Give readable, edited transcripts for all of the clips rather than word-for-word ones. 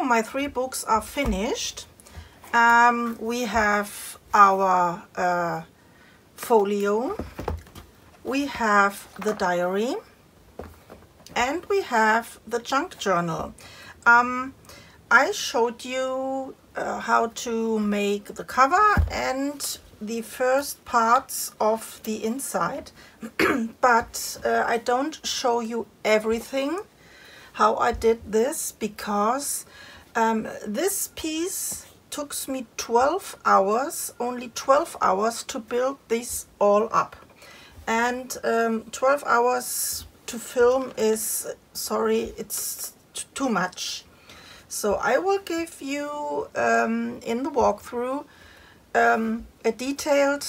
my 3 books are finished. We have our folio, we have the diary, and we have the junk journal. I showed you how to make the cover and the first parts of the inside, but I don't show you everything how I did this, because this piece took me 12 hours, only 12 hours to build this all up, and 12 hours to film is, sorry, it's too much. So I will give you in the walkthrough a detailed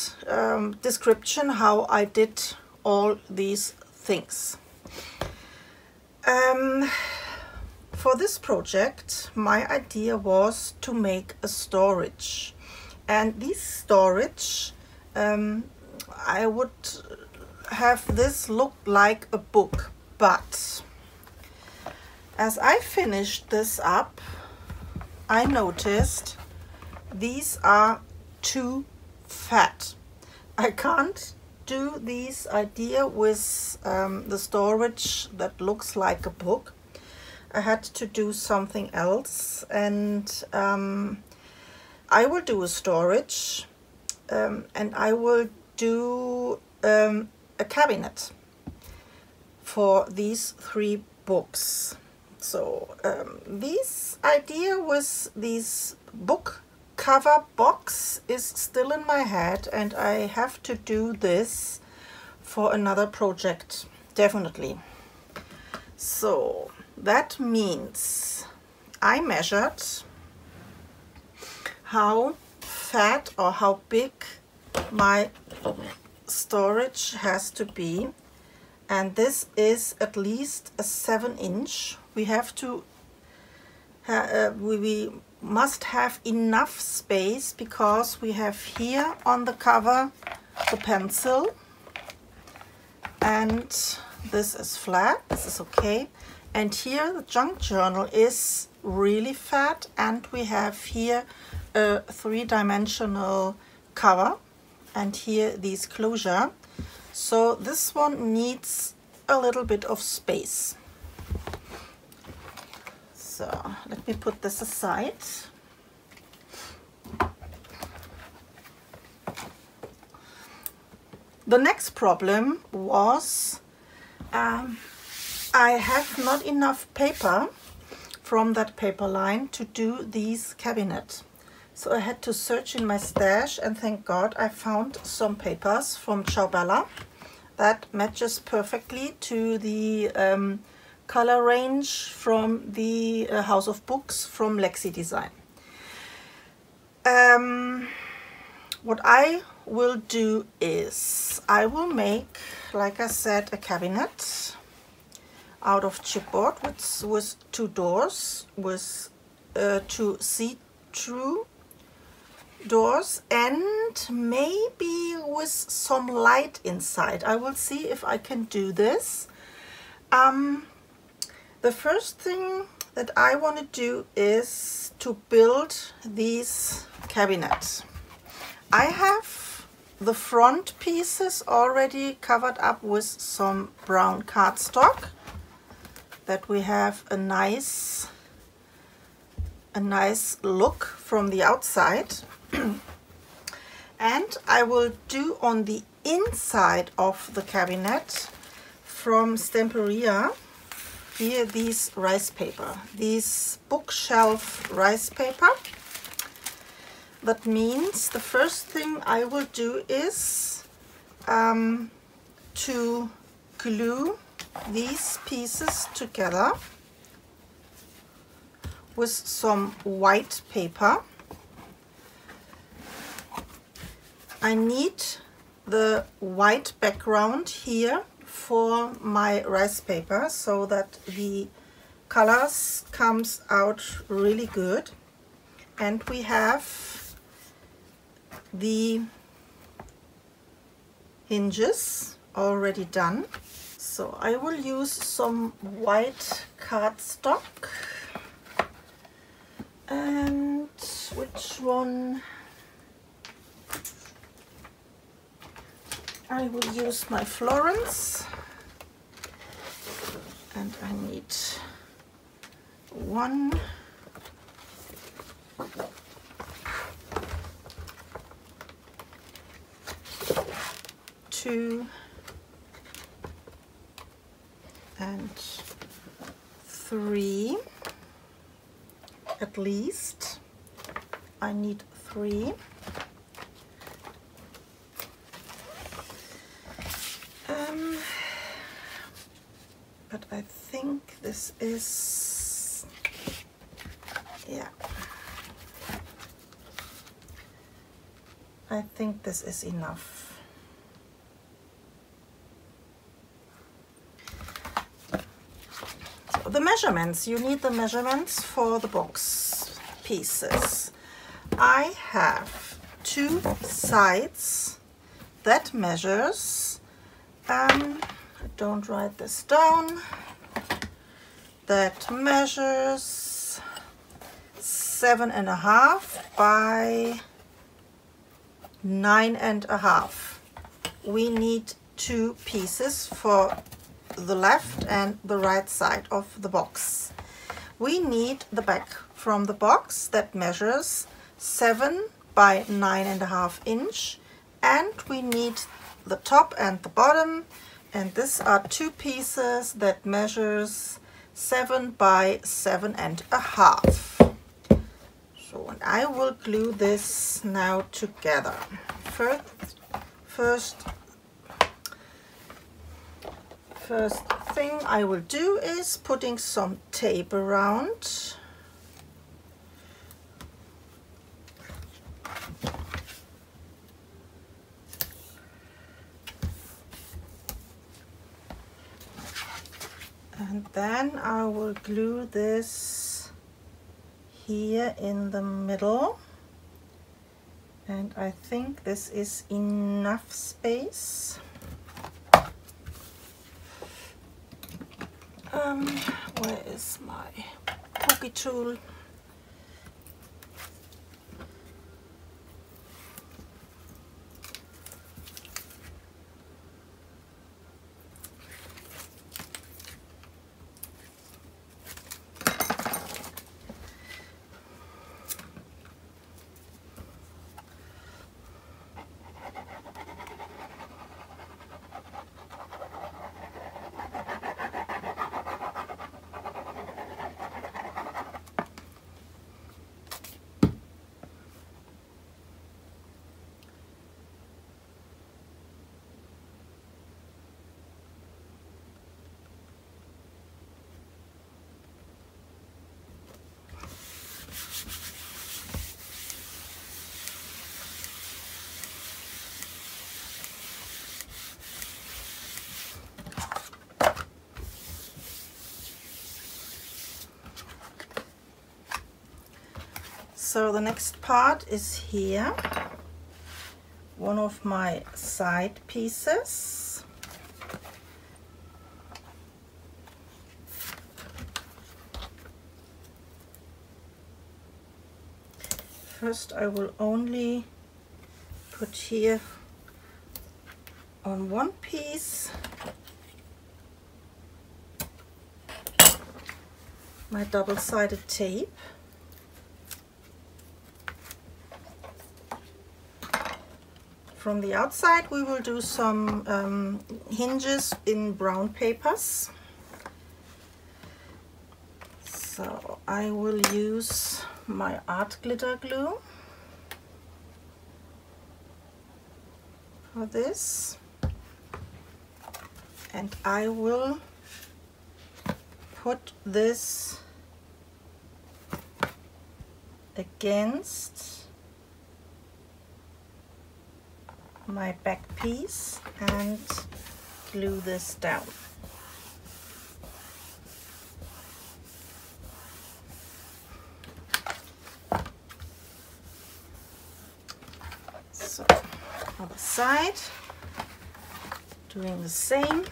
description how I did all these things. For this project, my idea was to make a storage, and this storage, I would have this look like a book, but as I finished this up, I noticed these are too fat. I can't do this idea with the storage that looks like a book. I had to do something else, and I will do a storage, and I will do a cabinet for these 3 books. So this idea with this book cover box is still in my head, and I have to do this for another project, definitely. So that means I measured how fat or how big my storage has to be, and this is at least a 7-inch. We have to we must have enough space, because we have here on the cover the pencil, and this is flat, this is okay, and here the junk journal is really fat, and we have here a 3-dimensional cover, and here this closure. So this one needs a little bit of space. So let me put this aside. The next problem was I have not enough paper from that paper line to do these cabinet. So I had to search in my stash, and thank God I found some papers from Ciao Bella that matches perfectly to the color range from the House of Books from Lexi Design. What I will do is I will make, like I said, a cabinet out of chipboard with 2 doors, with 2 see-through doors, and maybe with some light inside. I will see if I can do this. The first thing that I want to do is to build these cabinets. I have the front pieces already covered up with some brown cardstock, that we have a nice look from the outside. And I will do on the inside of the cabinet from Stamperia here these rice paper, these bookshelf rice paper. That means the first thing I will do is to glue these pieces together with some white paper. I need the white background here for my rice paper, so that the colors comes out really good. And we have the hinges already done. So I will use some white cardstock And which one? I will use my Florence, and I need 1, 2, and 3. At least I need 3. But I think this is, yeah, I think this is enough. So the measurements, you need the measurements for the box pieces. I have 2 sides that measures, don't write this down, that measures 7.5 by 9.5. We need 2 pieces for the left and the right side of the box. We need the back from the box that measures 7 by 9.5 inch, and we need the top and the bottom, and these are 2 pieces that measures 7 by 7.5. So, and I will glue this now together. First thing I will do is putting some tape around. And then I will glue this here in the middle, and I think this is enough space. Where is my pokey tool? So the next part is here, one of my side pieces. First I will only put here on one piece my double-sided tape. From the outside we will do some hinges in brown papers. So I will use my art glitter glue for this, and I will put this against my back piece and glue this down. So other side, doing the same.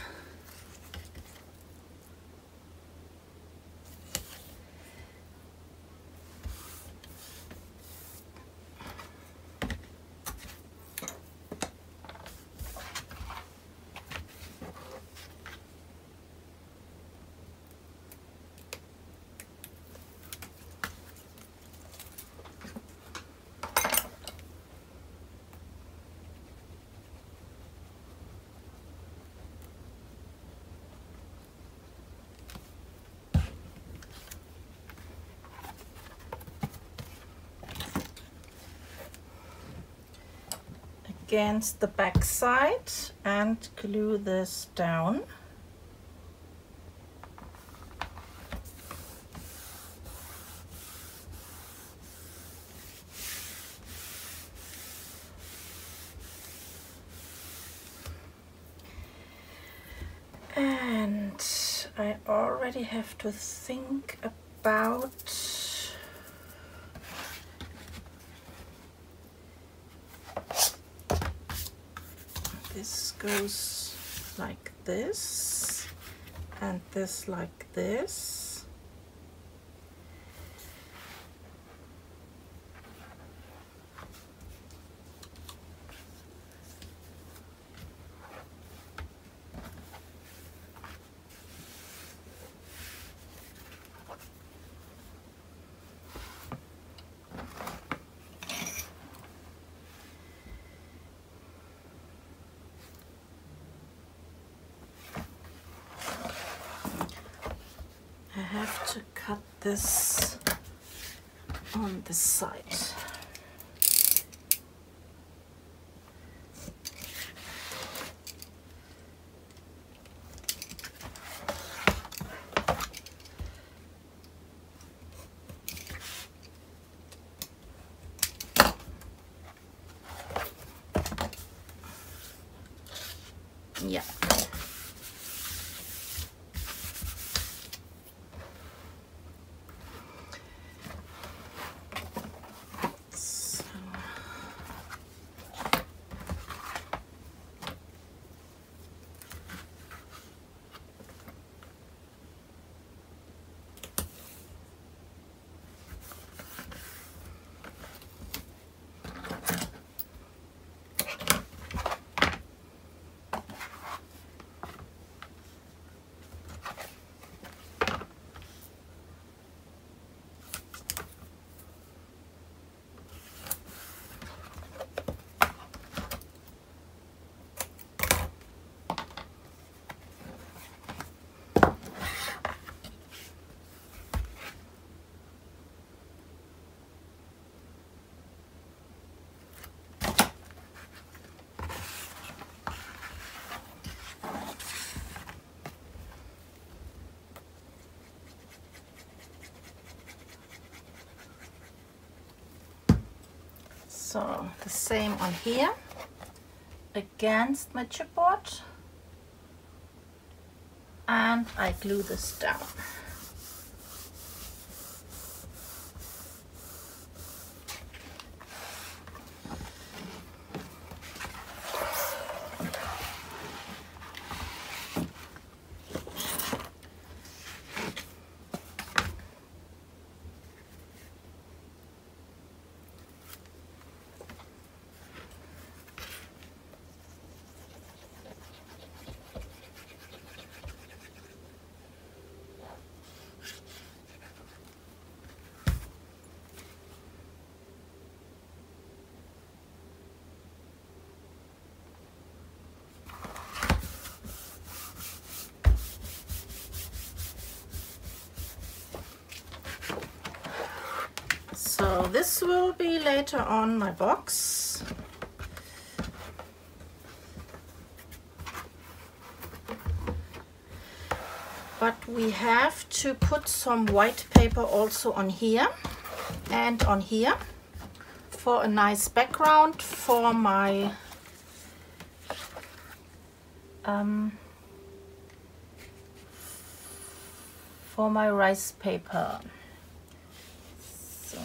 against the back side and glue this down. And I already have to think about this goes like this and this like this. I have to cut this on this side. Yeah. So the same on here, against my chipboard, and I glue this down. So this will be later on my box. But we have to put some white paper also on here and on here for a nice background for my rice paper. So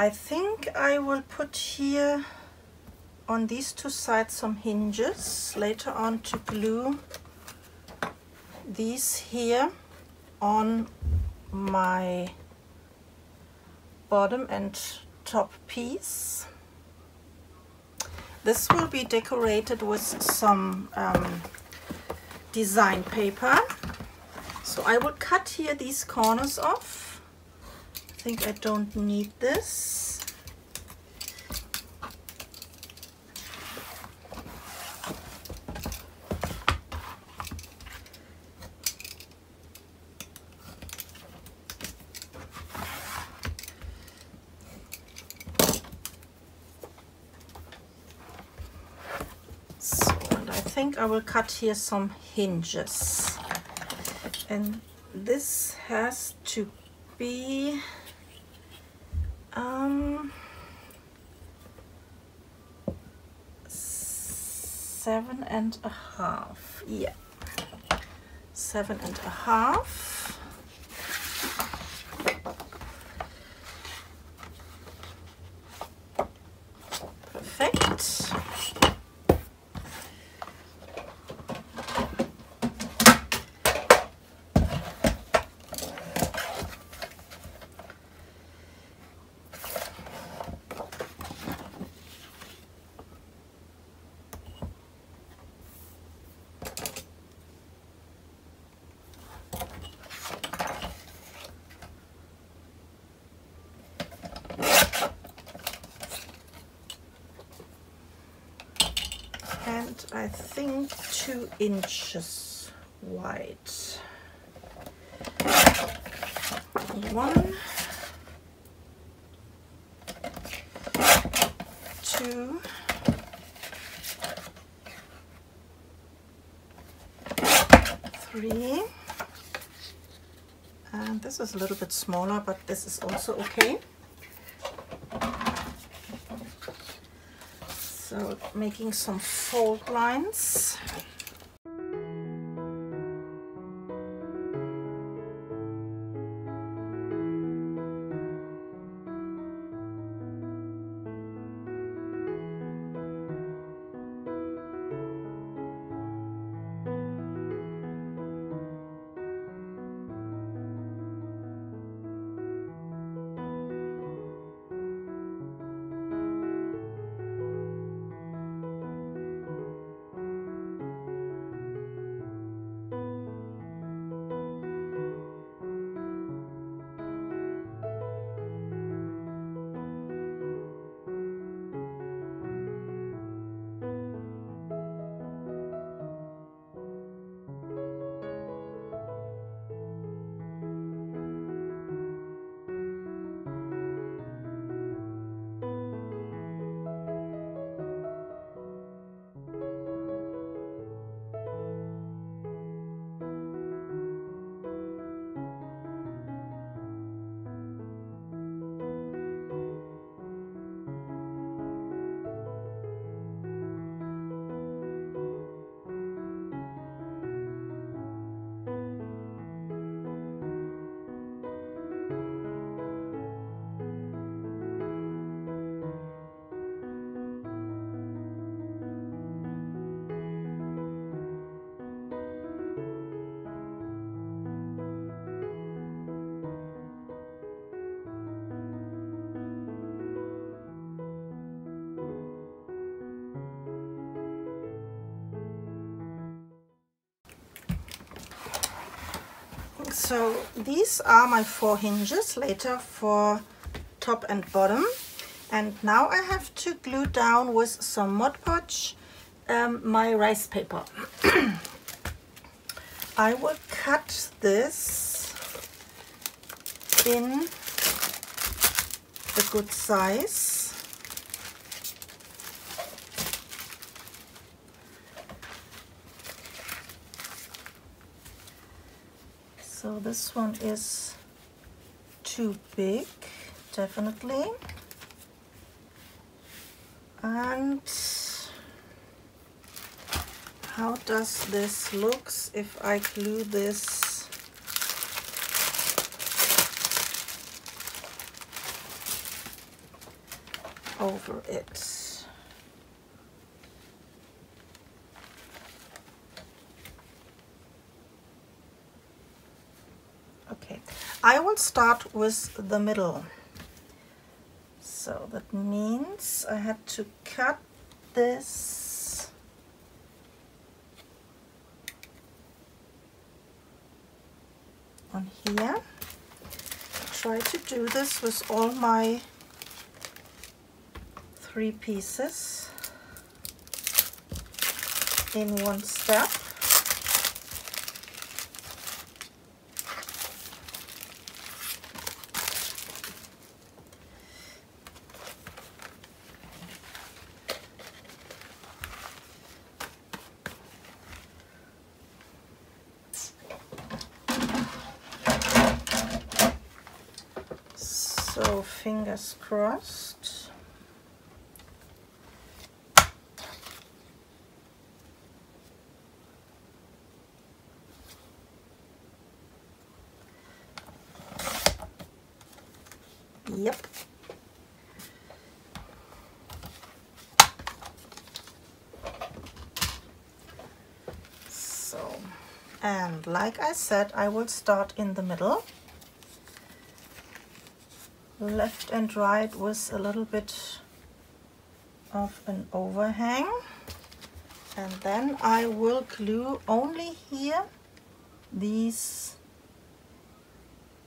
I think I will put here on these two sides some hinges later on to glue these here on my bottom and top piece. This will be decorated with some design paper. So I will cut here these corners off. I think I don't need this. I think I will cut here some hinges, and this has to be 7.5. Yeah, 7.5. Perfect. And I think 2 inches wide. 1, 2, 3, and this is a little bit smaller, but this is also okay. So making some fold lines. So these are my 4 hinges later for top and bottom, and now I have to glue down with some Mod Podge my rice paper. I will cut this in a good size. So this one is too big, definitely. And how does this look if I glue this? over it. Okay, I will start with the middle. So that means I had to cut this on here. Try to do this with all my 3 pieces in one step. So fingers crossed. Yep. So, and like I said, I will start in the middle, left and right with a little bit of an overhang, and then I will glue only here these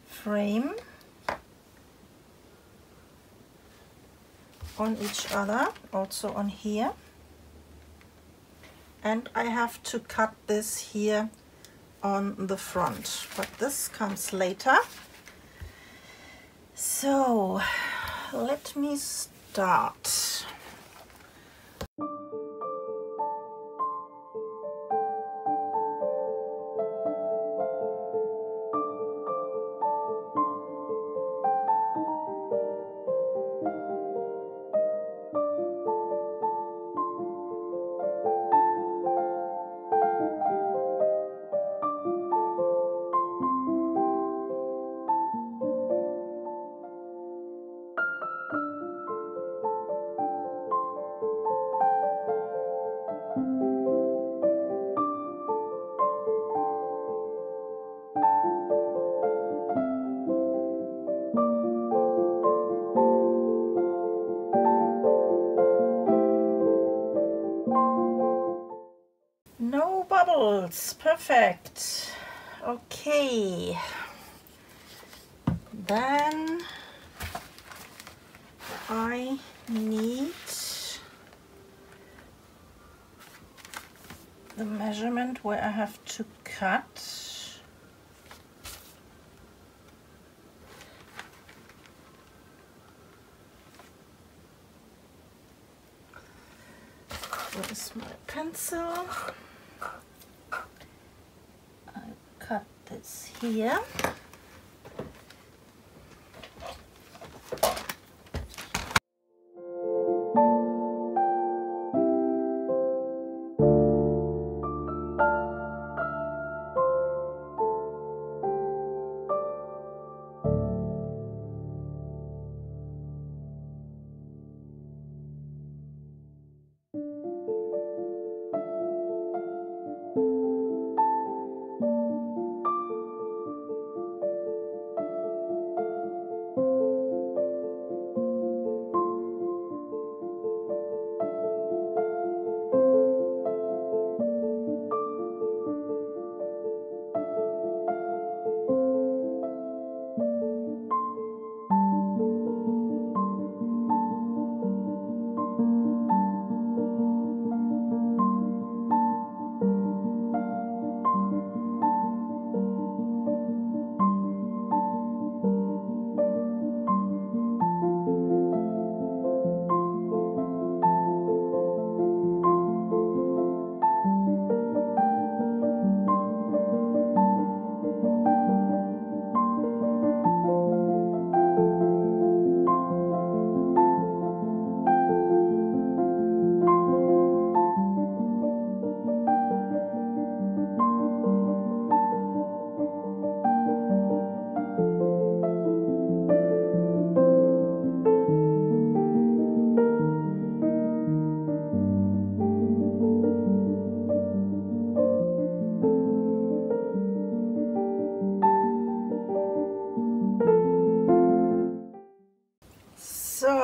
frame on each other, also on here, and I have to cut this here on the front, but this comes later. So let me start. No bubbles, perfect. Okay, then I need the measurement where I have to cut. Where is my pencil? I cut this here.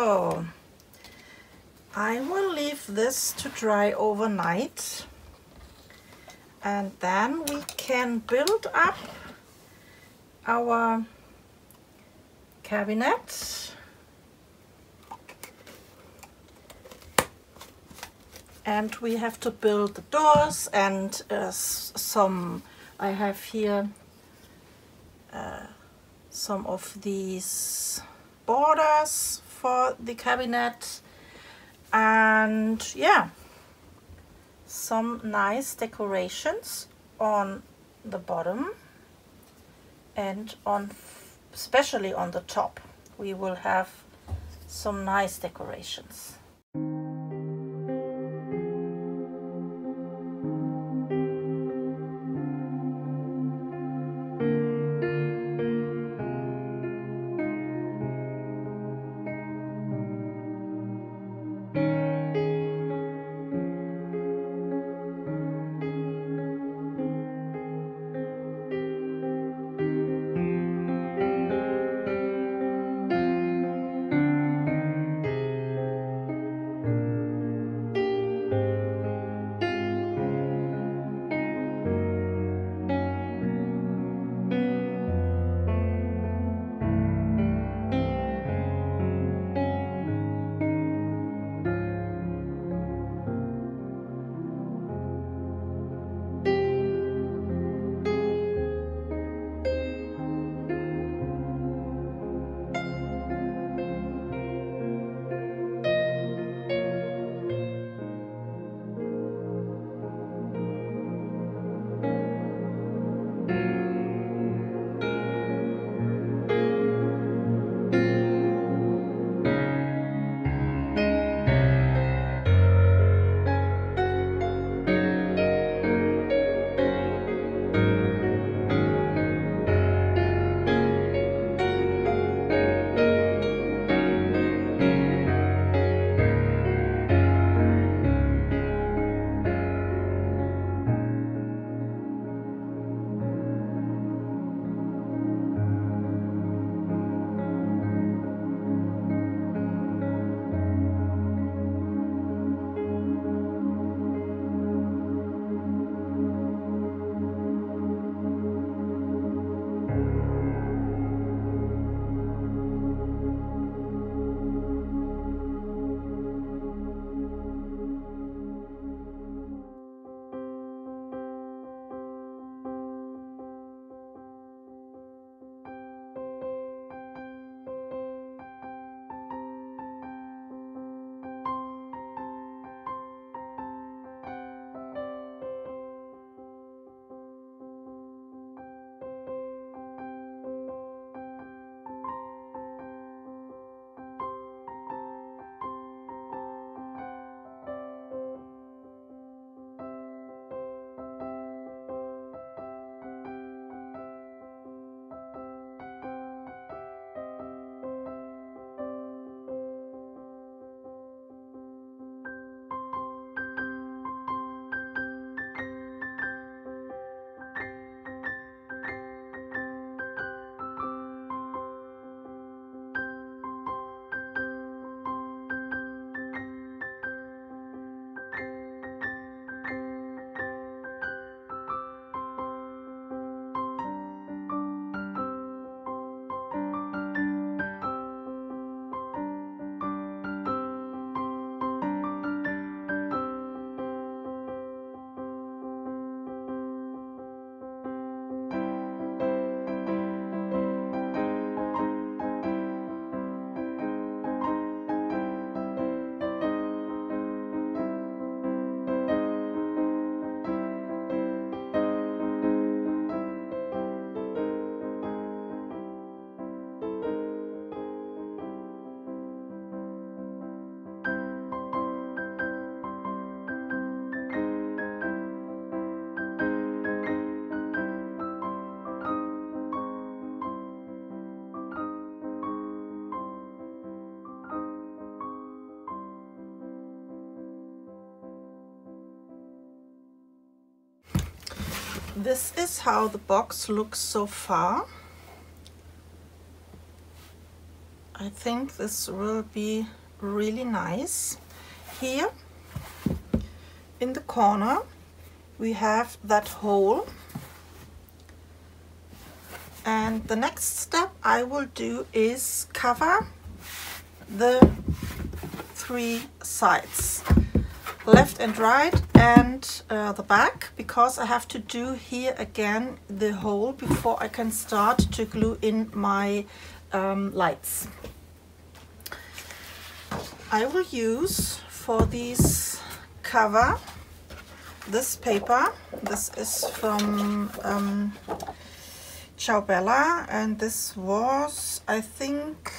So I will leave this to dry overnight, and then we can build up our cabinet. And we have to build the doors and some, I have here some of these borders for the cabinet, and yeah, some nice decorations on the bottom and on, especially on the top, we will have some nice decorations. This is how the box looks so far. I think this will be really nice. Here in the corner we have that hole, and the next step I will do is cover the 3 sides, left and right, and the back, because I have to do here again the hole before I can start to glue in my lights. I will use for these cover this paper. This is from Ciao Bella, and this was, I think,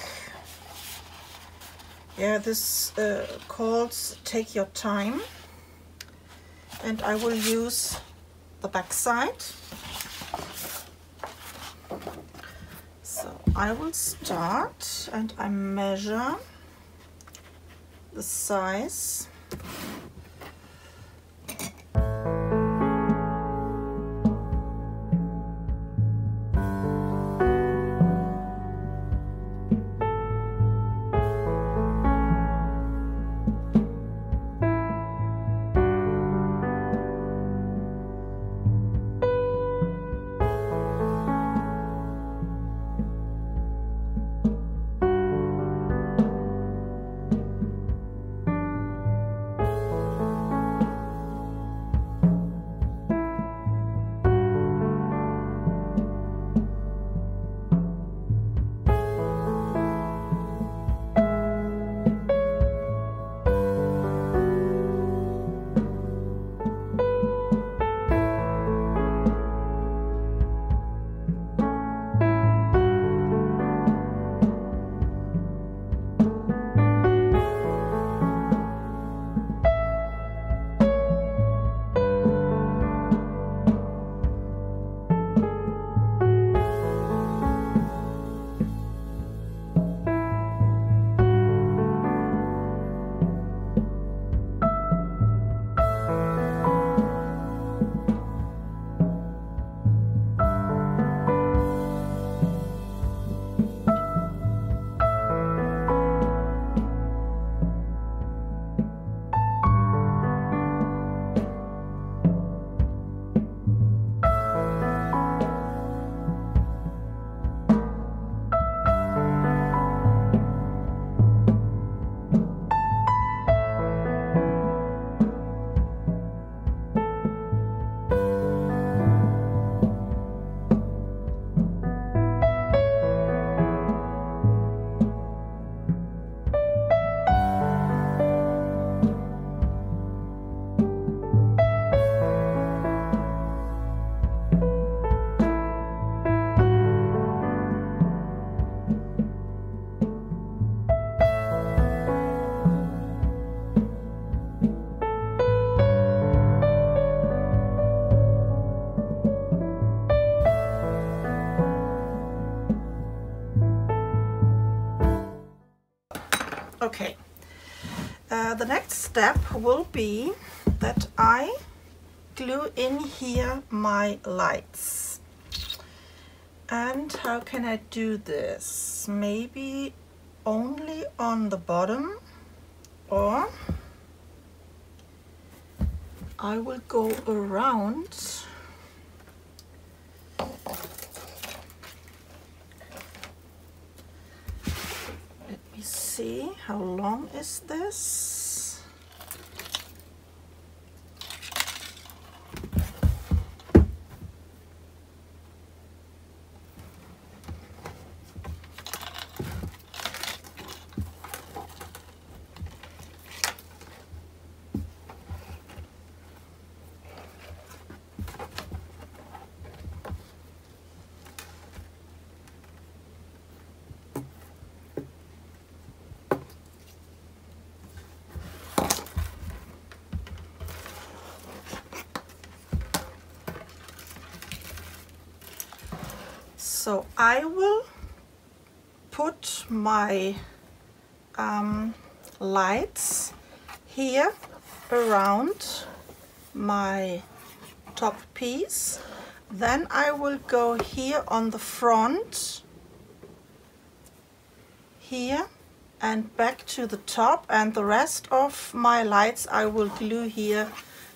yeah, this calls Take Your Time, and I will use the back side. So I will start and I measure the size. Okay, the next step will be that I glue in here my lights. And how can I do this? Maybe only on the bottom, or I will go around. See, how long is this? So I will put my lights here around my top piece. Then I will go here on the front, here and back to the top, and the rest of my lights I will glue here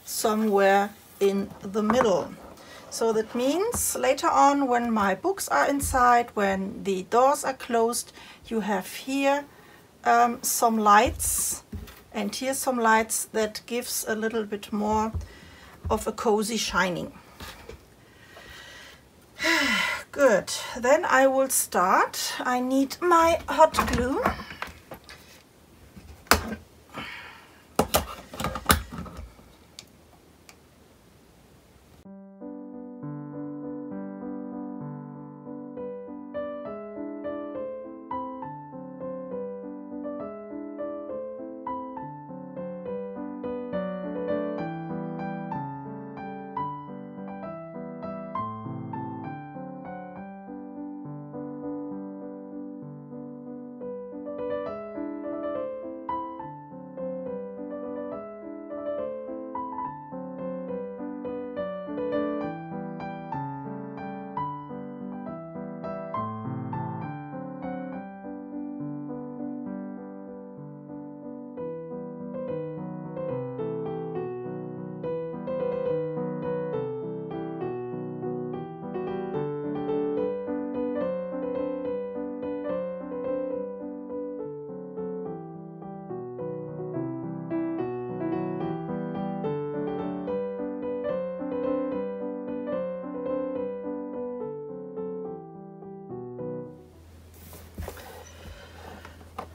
somewhere in the middle. So that means later on, when my books are inside, when the doors are closed, you have here some lights, and here some lights that gives a little bit more of a cozy shining. Good, then I will start. I need my hot glue.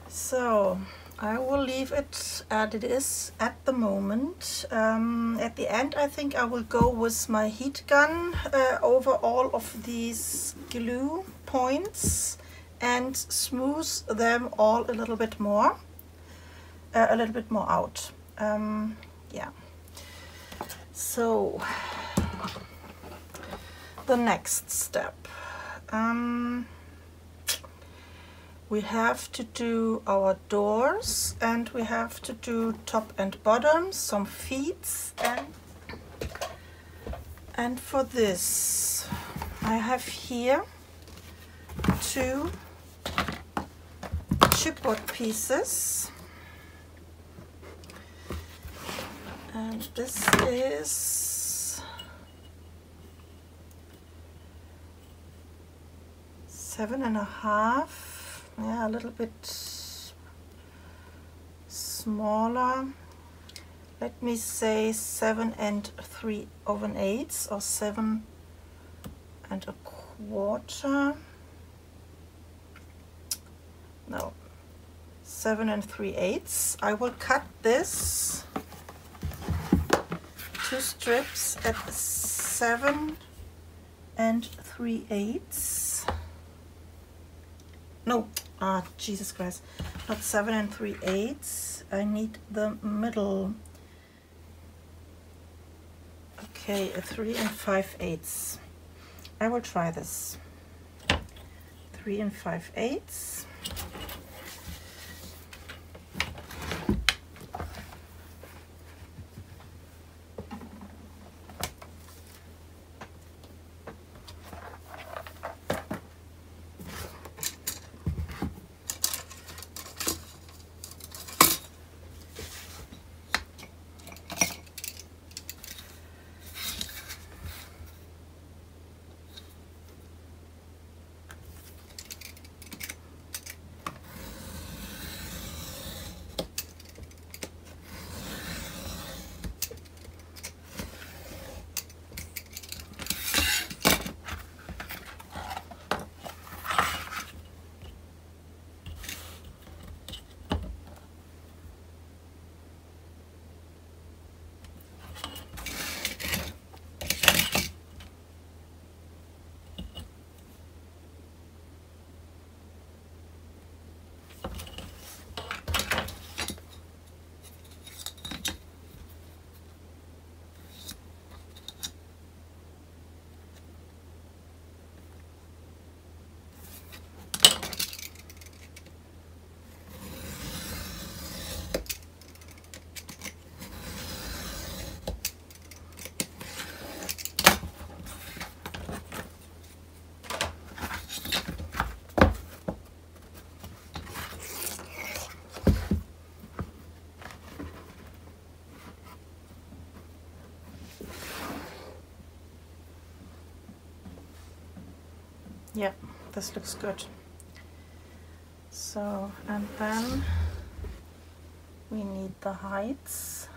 So I will leave it as it is at the moment. At the end, I think I will go with my heat gun over all of these glue points and smooth them all a little bit more out. Yeah. So the next step. We have to do our doors, and we have to do top and bottom, some feet, and for this I have here 2 chipboard pieces, and this is 7.5. Yeah, a little bit smaller. Let me say 7 3/8 or 7 1/4. No, 7 3/8. I will cut this 2 strips at 7 3/8. No, Jesus Christ, not 7 3/8. I need the middle. Okay, a 3 5/8. I will try this. 3 5/8. Yeah, this looks good. So, and then we need the heights.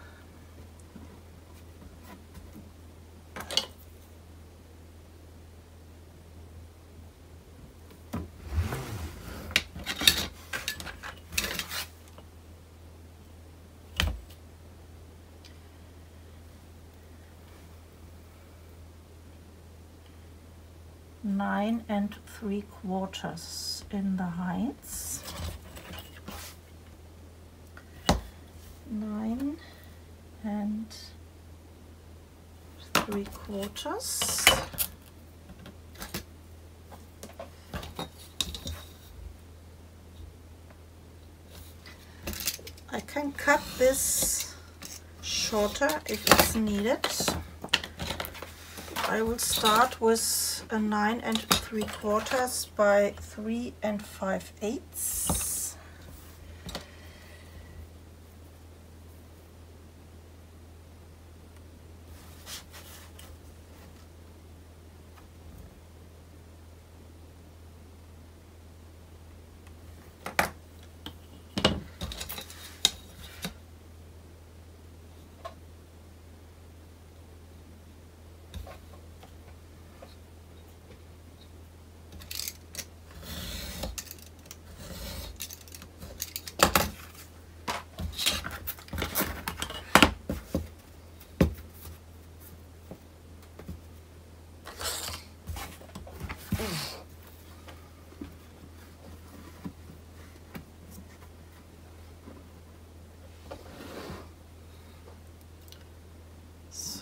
Nine and 3/4 in the heights. 9 and 3/4. I can cut this shorter if it's needed. I will start with a 9 and 3/4 by 3 and 5/8.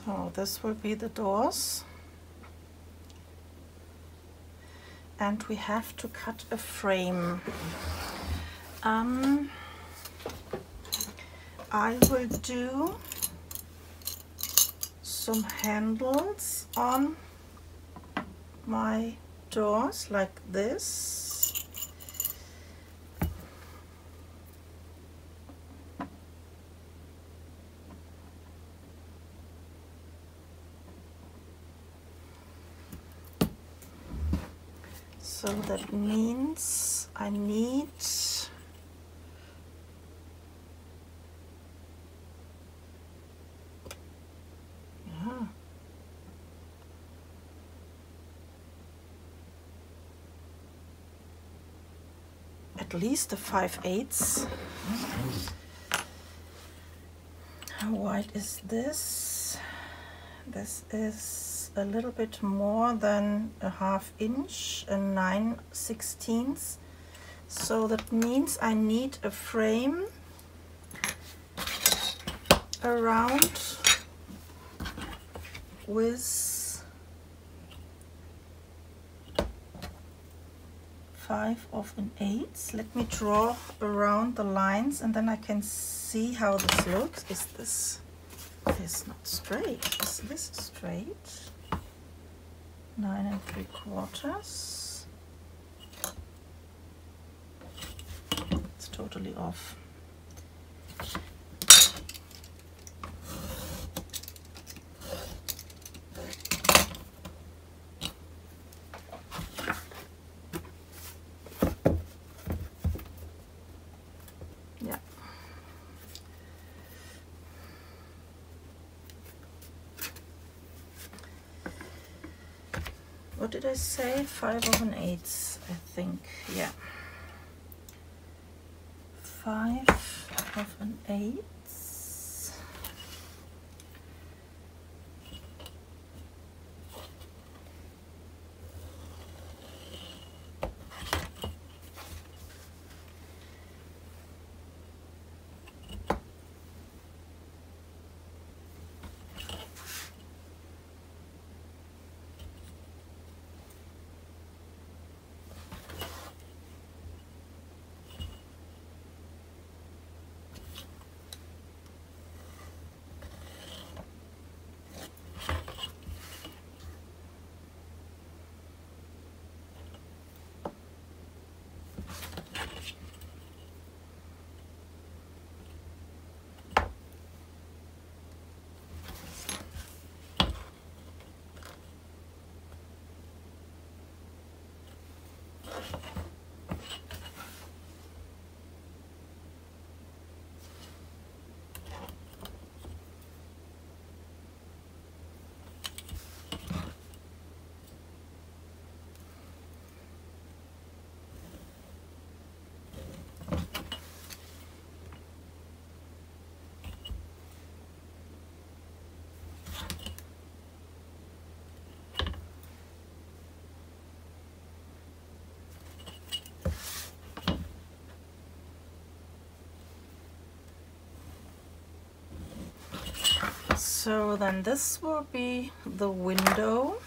So this will be the doors, and we have to cut a frame. I will do some handles on my doors like this. So that means I need at least a 5/8. How wide is this? This is a little bit more than a 1/2 inch, a 9/16. So that means I need a frame around with 5/8. Let me draw around the lines and then I can see how this looks. Is this not straight? Is this straight? 9 3/4. It's totally off. Yeah. What did I say? 5/8, I think. Yeah. 5/8. So then this will be the window,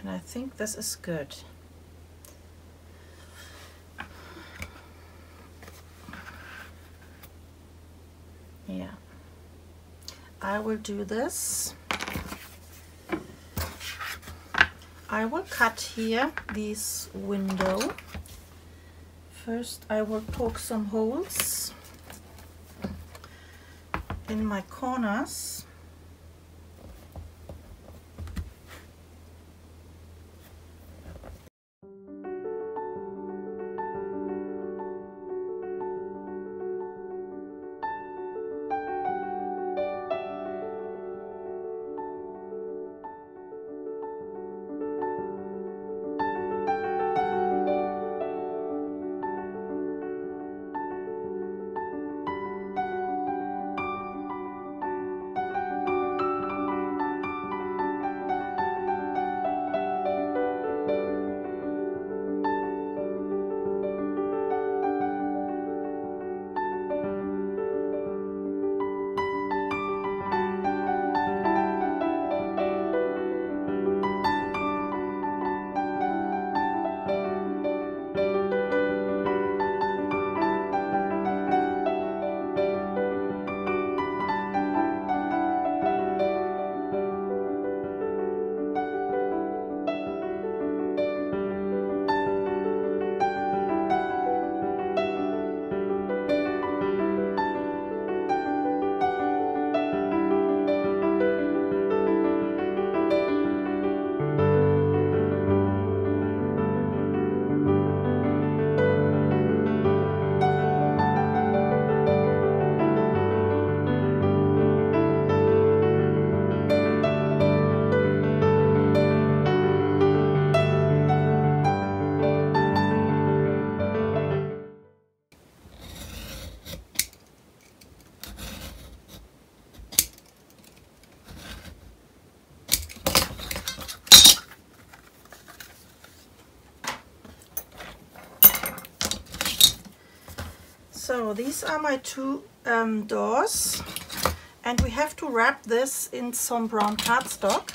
and I think this is good. Yeah, I will do this. I will cut here this window. First I will poke some holes in my corners. So these are my two doors, and we have to wrap this in some brown cardstock.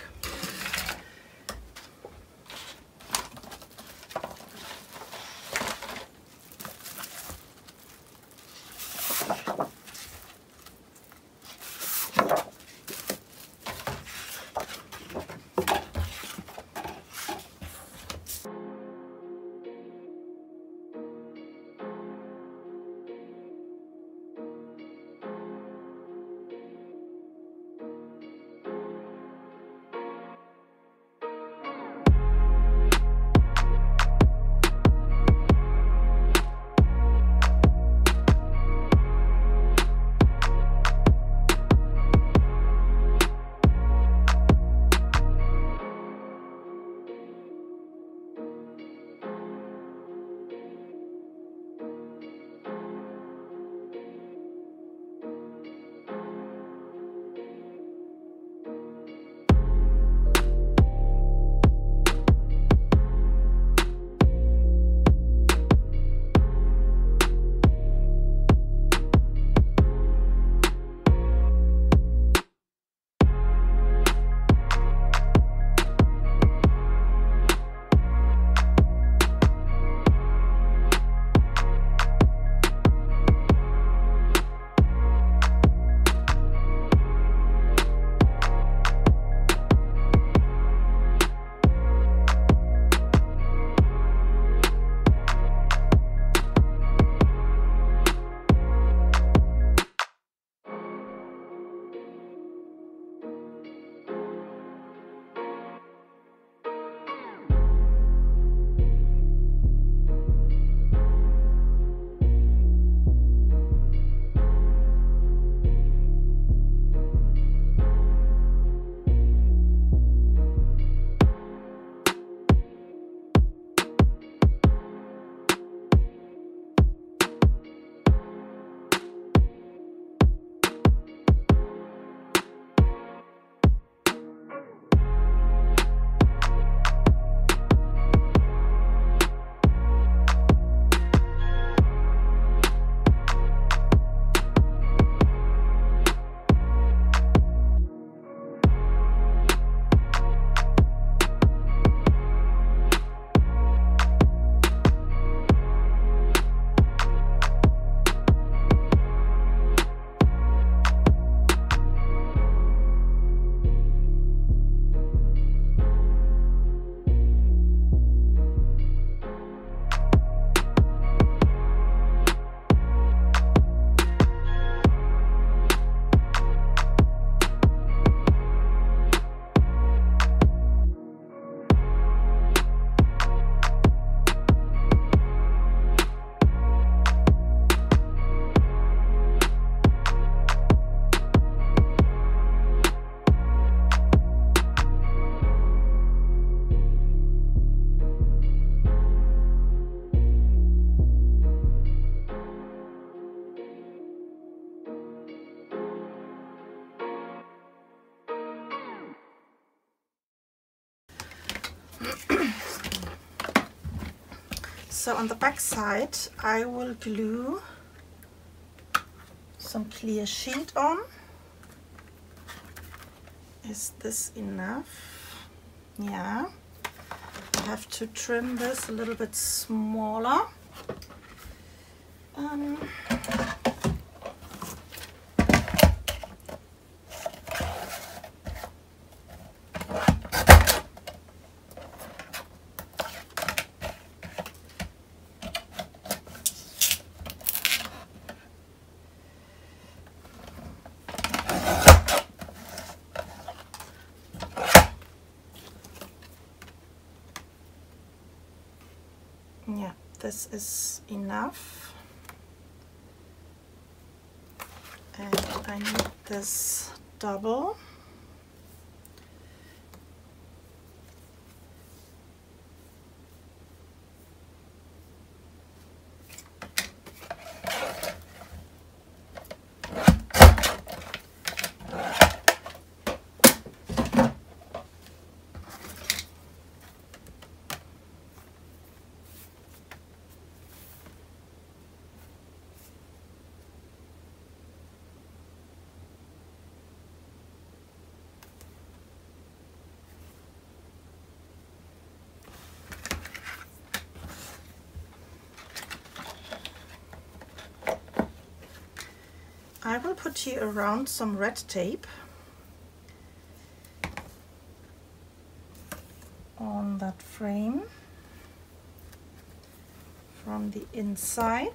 So on the back side I will glue some clear sheet on. Is this enough? Yeah. I have to trim this a little bit smaller. Yeah, this is enough, and I need this double. I will put here around some red tape on that frame from the inside.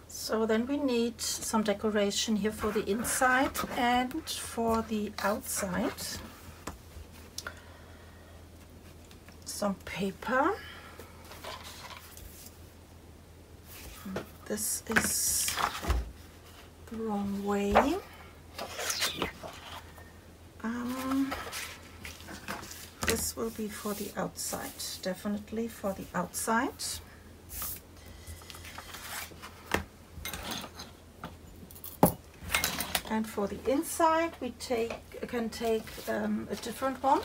So then we need some decoration here for the inside and for the outside. Some paper. This is the wrong way. This will be for the outside, definitely for the outside. And for the inside, we can take a different one.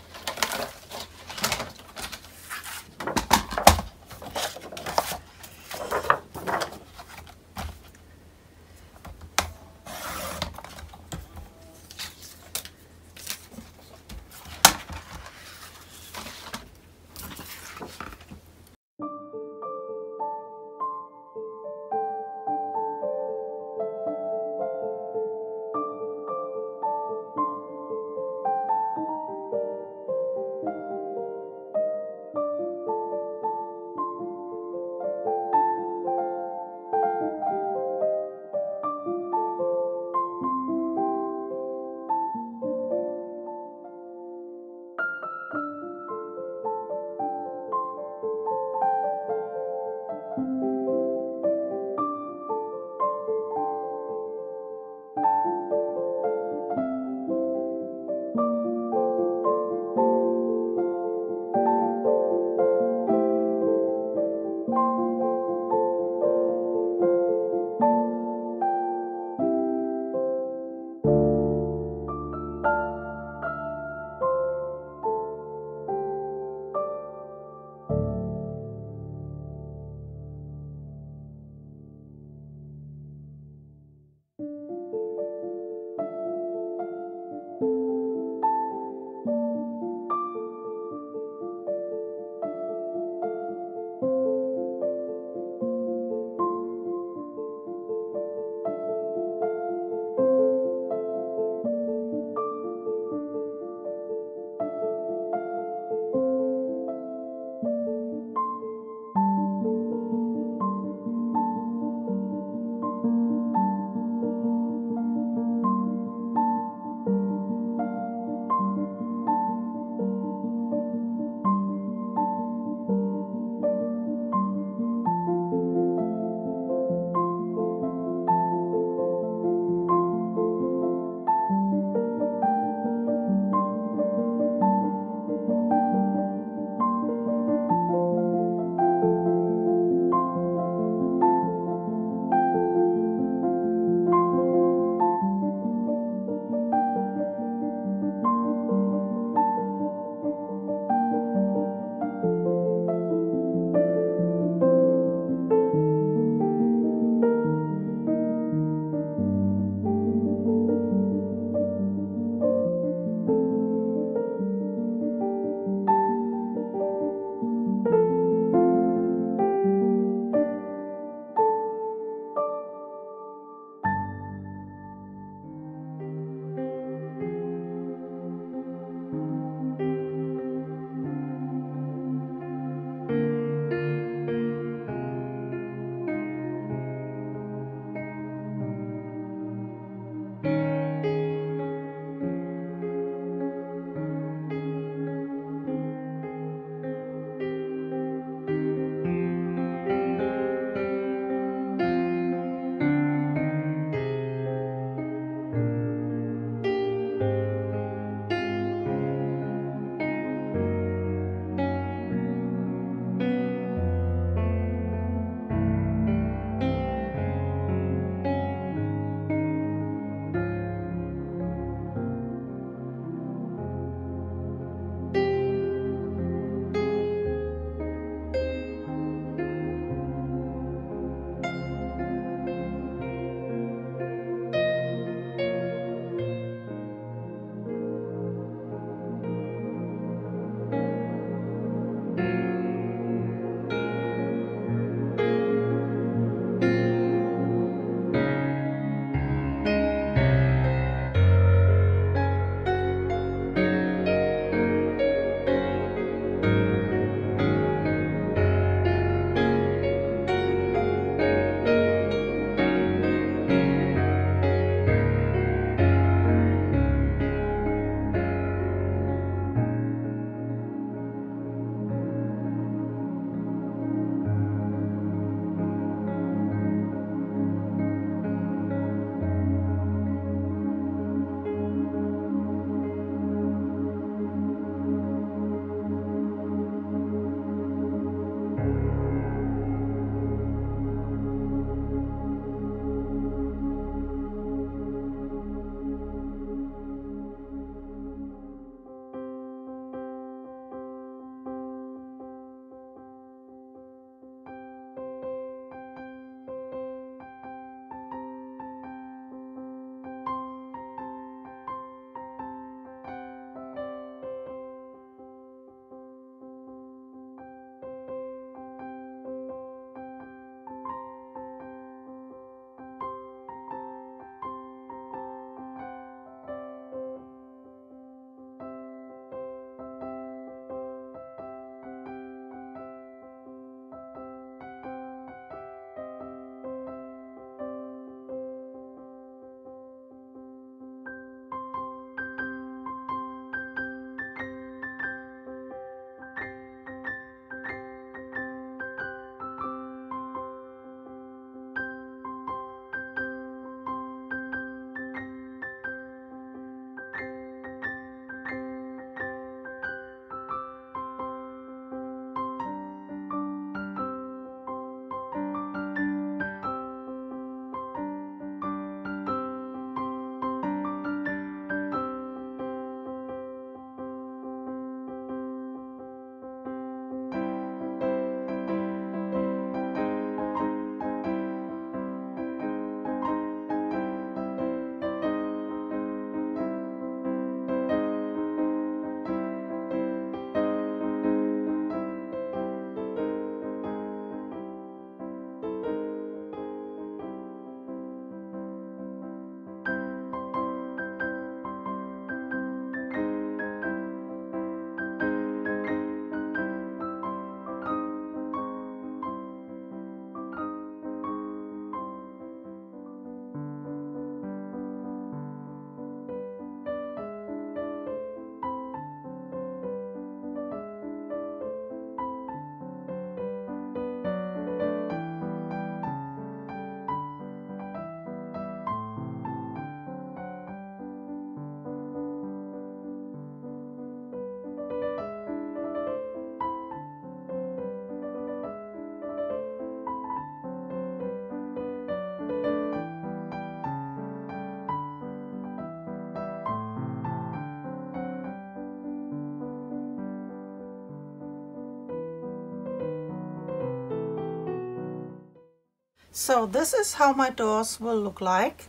So this is how my doors will look like.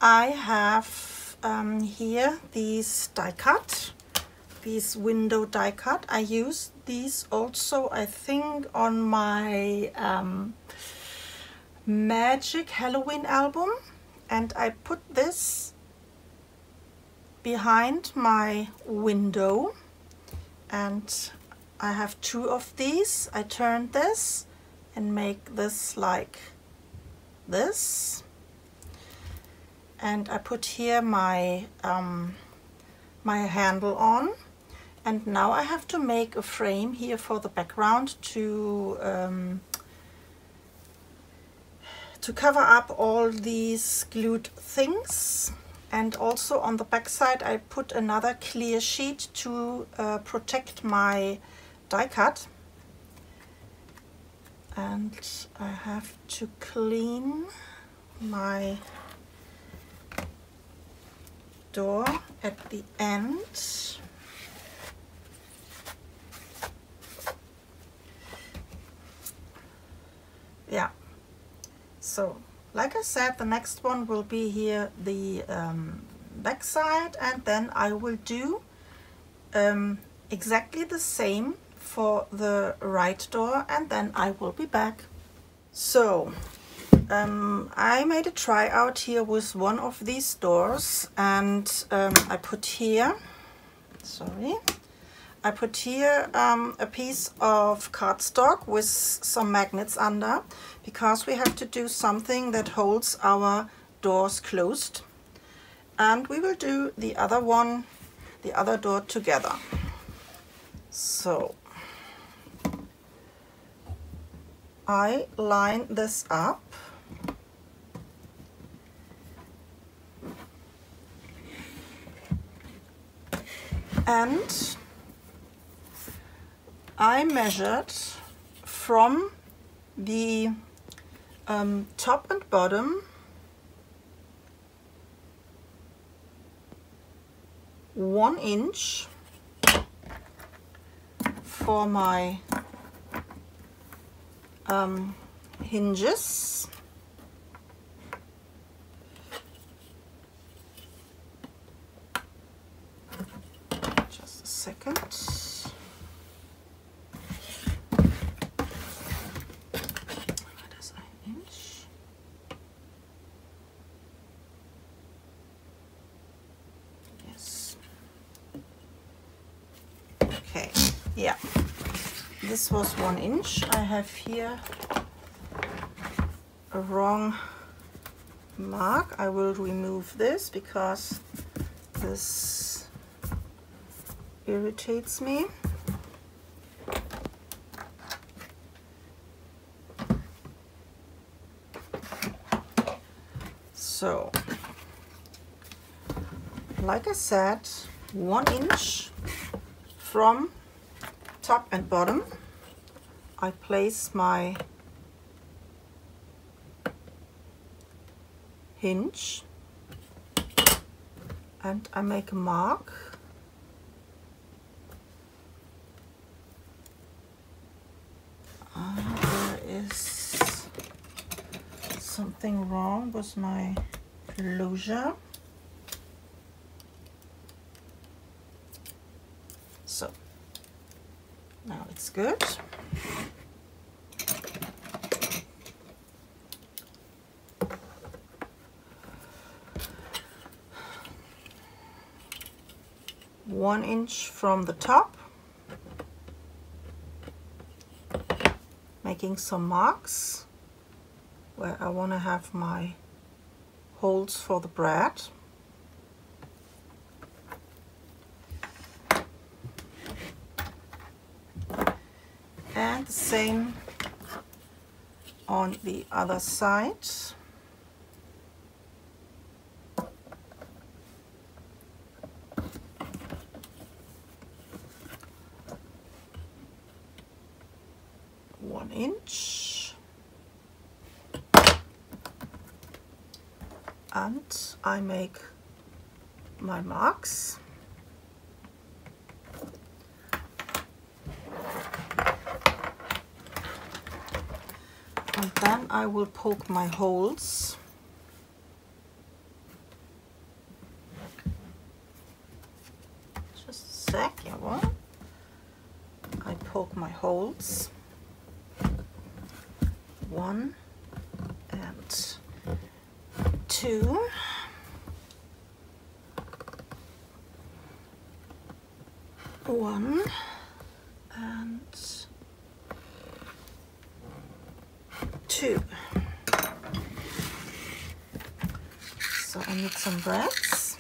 I have here these die cut, these window die cut. I use these also, I think, on my Magic Halloween album, and I put this behind my window, and I have two of these. I turn this and make this like this, and I put here my my handle on, and now I have to make a frame here for the background to cover up all these glued things. And also on the back side I put another clear sheet to protect my die cut. And I have to clean my door at the end. Yeah, so like I said, the next one will be here, the back side, and then I will do exactly the same for the right door, and then I will be back. So I made a tryout here with one of these doors, and I put here, I put here a piece of cardstock with some magnets under, because we have to do something that holds our doors closed. And we will do the other one, the other door together. So I line this up. And I measured from the top and bottom 1 inch for my hinges. Just a second. Yeah, this was 1 inch. I have here a wrong mark. I will remove this because this irritates me. So, like I said, 1 inch from top and bottom. I place my hinge and I make a mark. There is something wrong with my closure. So now it's good. One inch from the top, making some marks where I want to have my holes for the bread. And the same on the other side. One inch. And I make my marks. On Then I will poke my holes. Just a sec, jawohl. I poke my holes. 1 and 2. One and 2. So I need some brads.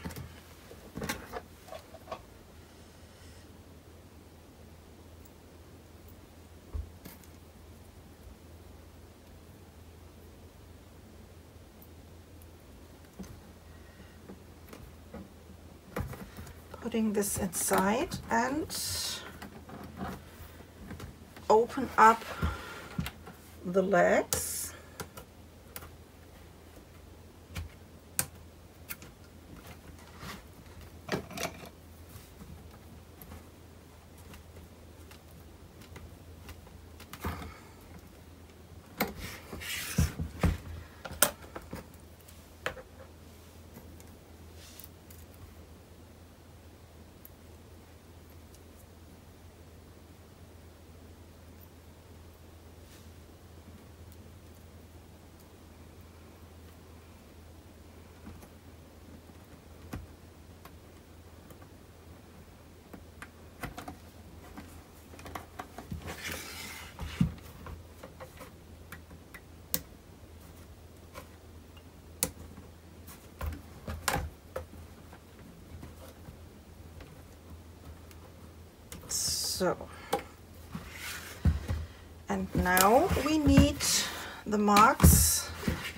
Putting this inside and open up the legs. So, and now we need the marks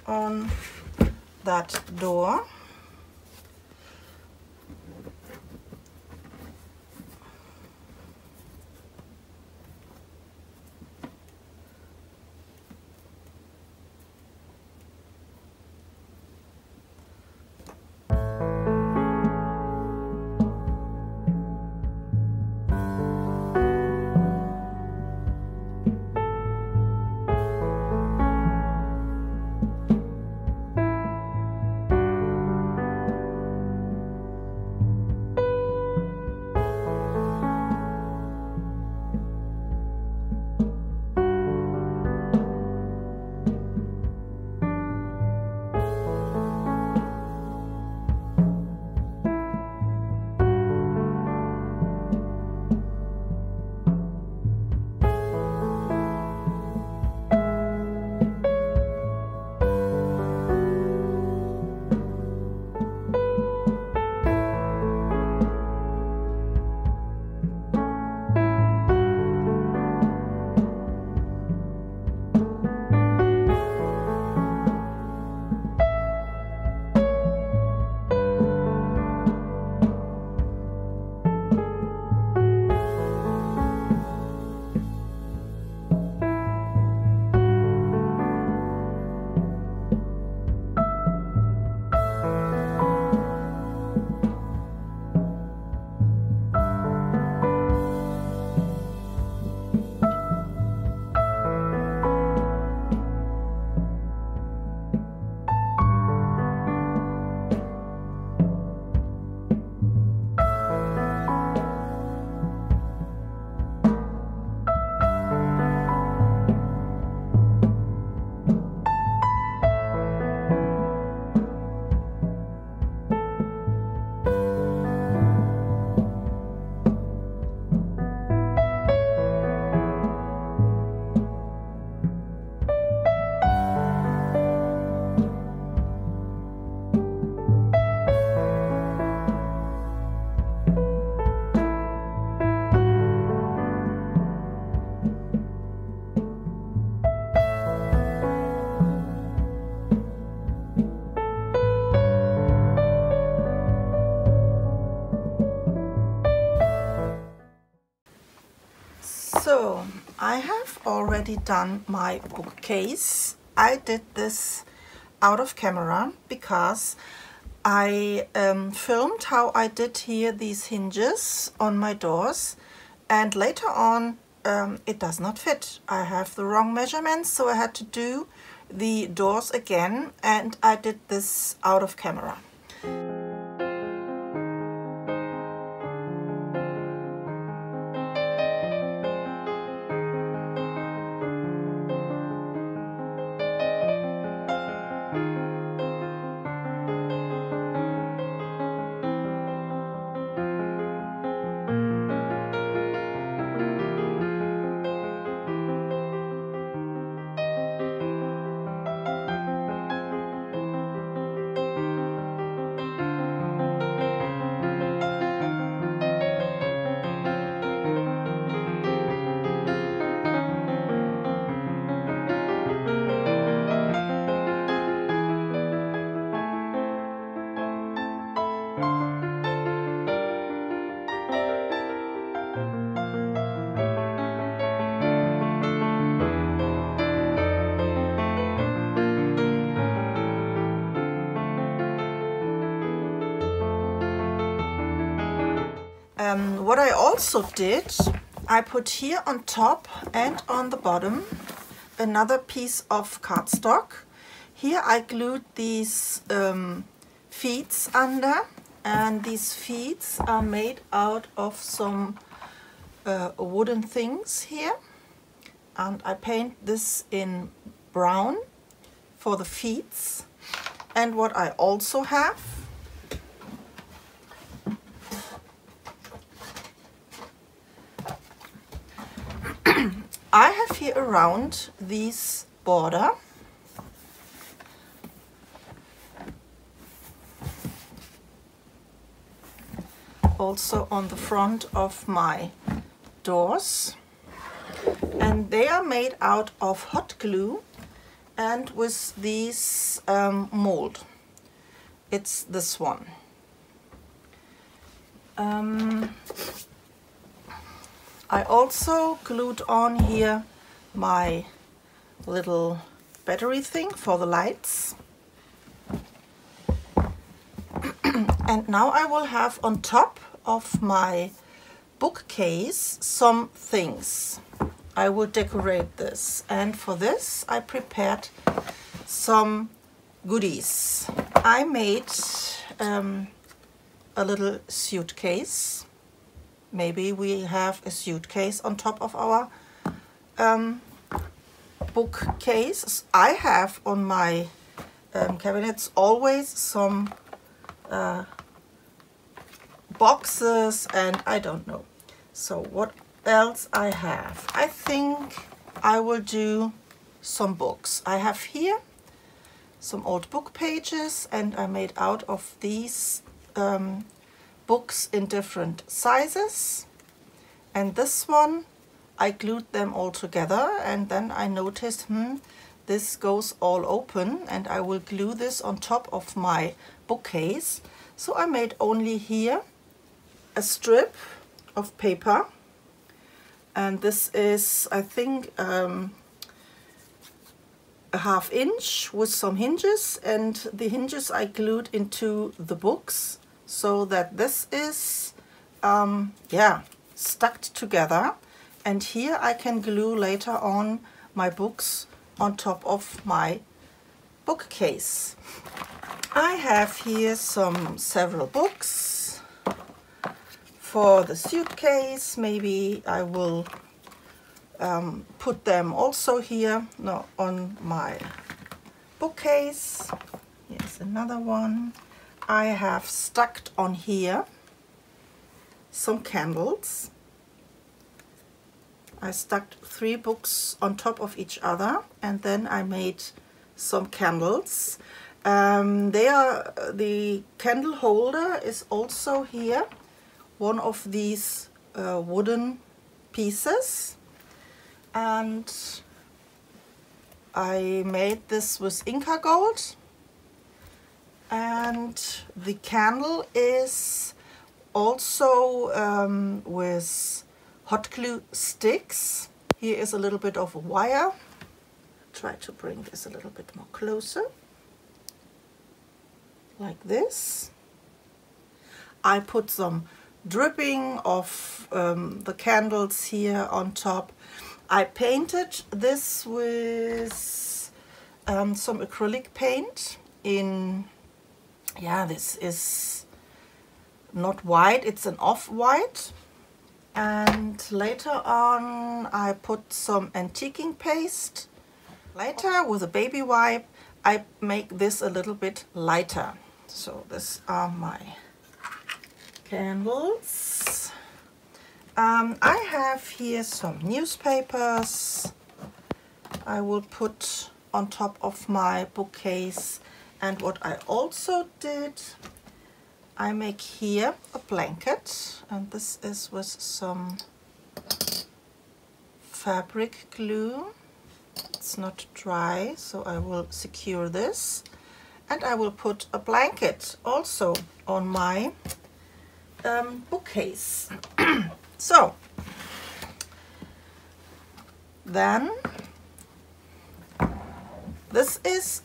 on that door. So I have already done my bookcase. I did this out of camera because I filmed how I did here these hinges on my doors, and later on it does not fit. I have the wrong measurements, so I had to do the doors again, and I did this out of camera. What I also did, I put here on top and on the bottom another piece of cardstock. Here I glued these feet under, and these feet are made out of some wooden things here, and I paint this in brown for the feet. And what I also have, I have here around this border also on the front of my doors, and they are made out of hot glue and with this mold. It's this one. I also glued on here my little battery thing for the lights. And now I will have on top of my bookcase some things. I will decorate this, and for this I prepared some goodies. I made a little suitcase. Maybe we have a suitcase on top of our bookcase. I have on my cabinets always some boxes, and I don't know. So what else I have? I think I will do some books. I have here some old book pages, and I made out of these books in different sizes, and this one I glued them all together, and then I noticed this goes all open, and I will glue this on top of my bookcase. So I made only here a strip of paper, and this is, I think, a ½ inch with some hinges, and the hinges I glued into the books so that this is stuck together, and here I can glue later on my books on top of my bookcase. I have here several books for the suitcase. Maybe I will put them also here on my bookcase. Here's another one. I have stuck on here some candles. I stuck 3 books on top of each other, and then I made some candles. The candle holder is also here, one of these wooden pieces, and I made this with Inca gold. And the candle is also with hot glue sticks. Here is a little bit of wire. Try to bring this a little bit more closer, like this. I put some dripping of the candles here on top. I painted this with some acrylic paint in, yeah, this is not white, it's an off-white. And later on I put some antiquing paste. Later, with a baby wipe, I make this a little bit lighter. So these are my candles. I have here some newspapers I will put on top of my bookcase. And what I also did, I make here a blanket, and this is with some fabric glue. It's not dry, so I will secure this, and I will put a blanket also on my bookcase. So then this is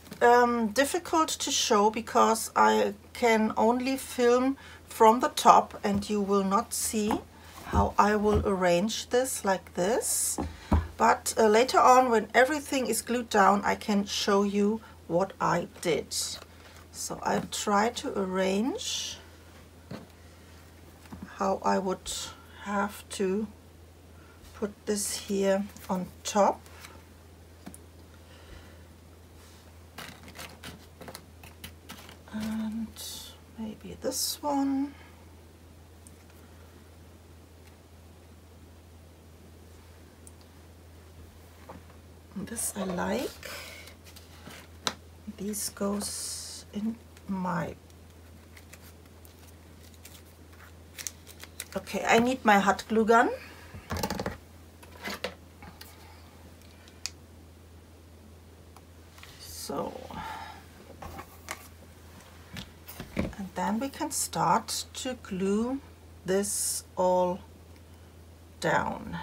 difficult to show because I can only film from the top, and you will not see how I will arrange this like this. But later on, when everything is glued down, I can show you what I did. So I try to arrange how I would have to put this here on top. And maybe this one. This I like. This goes in my... Okay, I need my hot glue gun. So, and then we can start to glue this all down.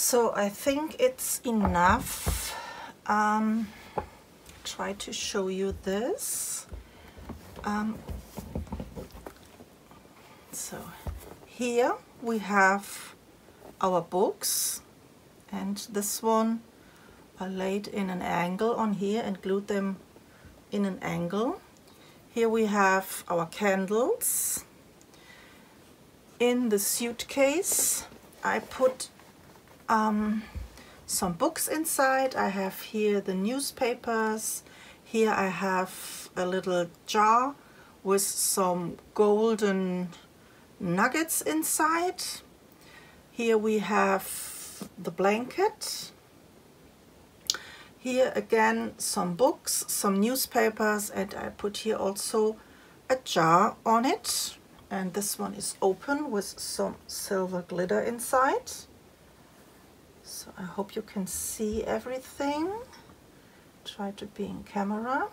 So I think it's enough. Try to show you this. So here we have our books, and this one I laid in an angle on here and glued them in an angle. Here we have our candles. In the suitcase I put some books inside. I have here the newspapers. Here I have a little jar with some golden nuggets inside. Here we have the blanket. Here again some books, some newspapers, and I put here also a jar on it. And this one is open with some silver glitter inside. So I hope you can see everything. Try to be in camera.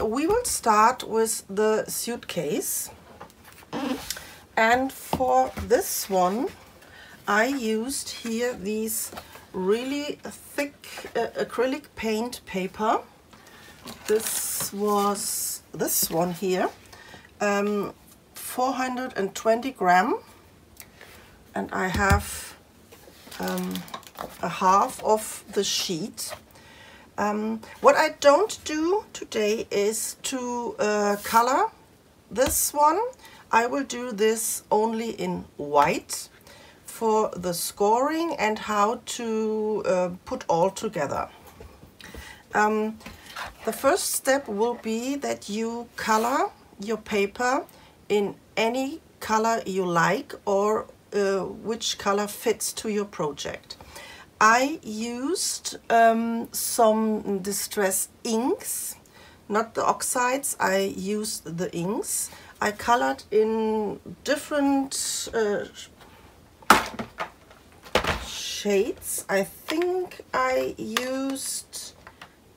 We will start with the suitcase, and for this one I used here these really thick acrylic paint paper. This was this one here, 420 gram, and I have a half of the sheet. What I don't do today is to color this one. I will do this only in white for the scoring and how to put all together. The first step will be that you color your paper in any color you like, or which color fits to your project. I used some distress inks, not the oxides. I used the inks. I colored in different shades. I think I used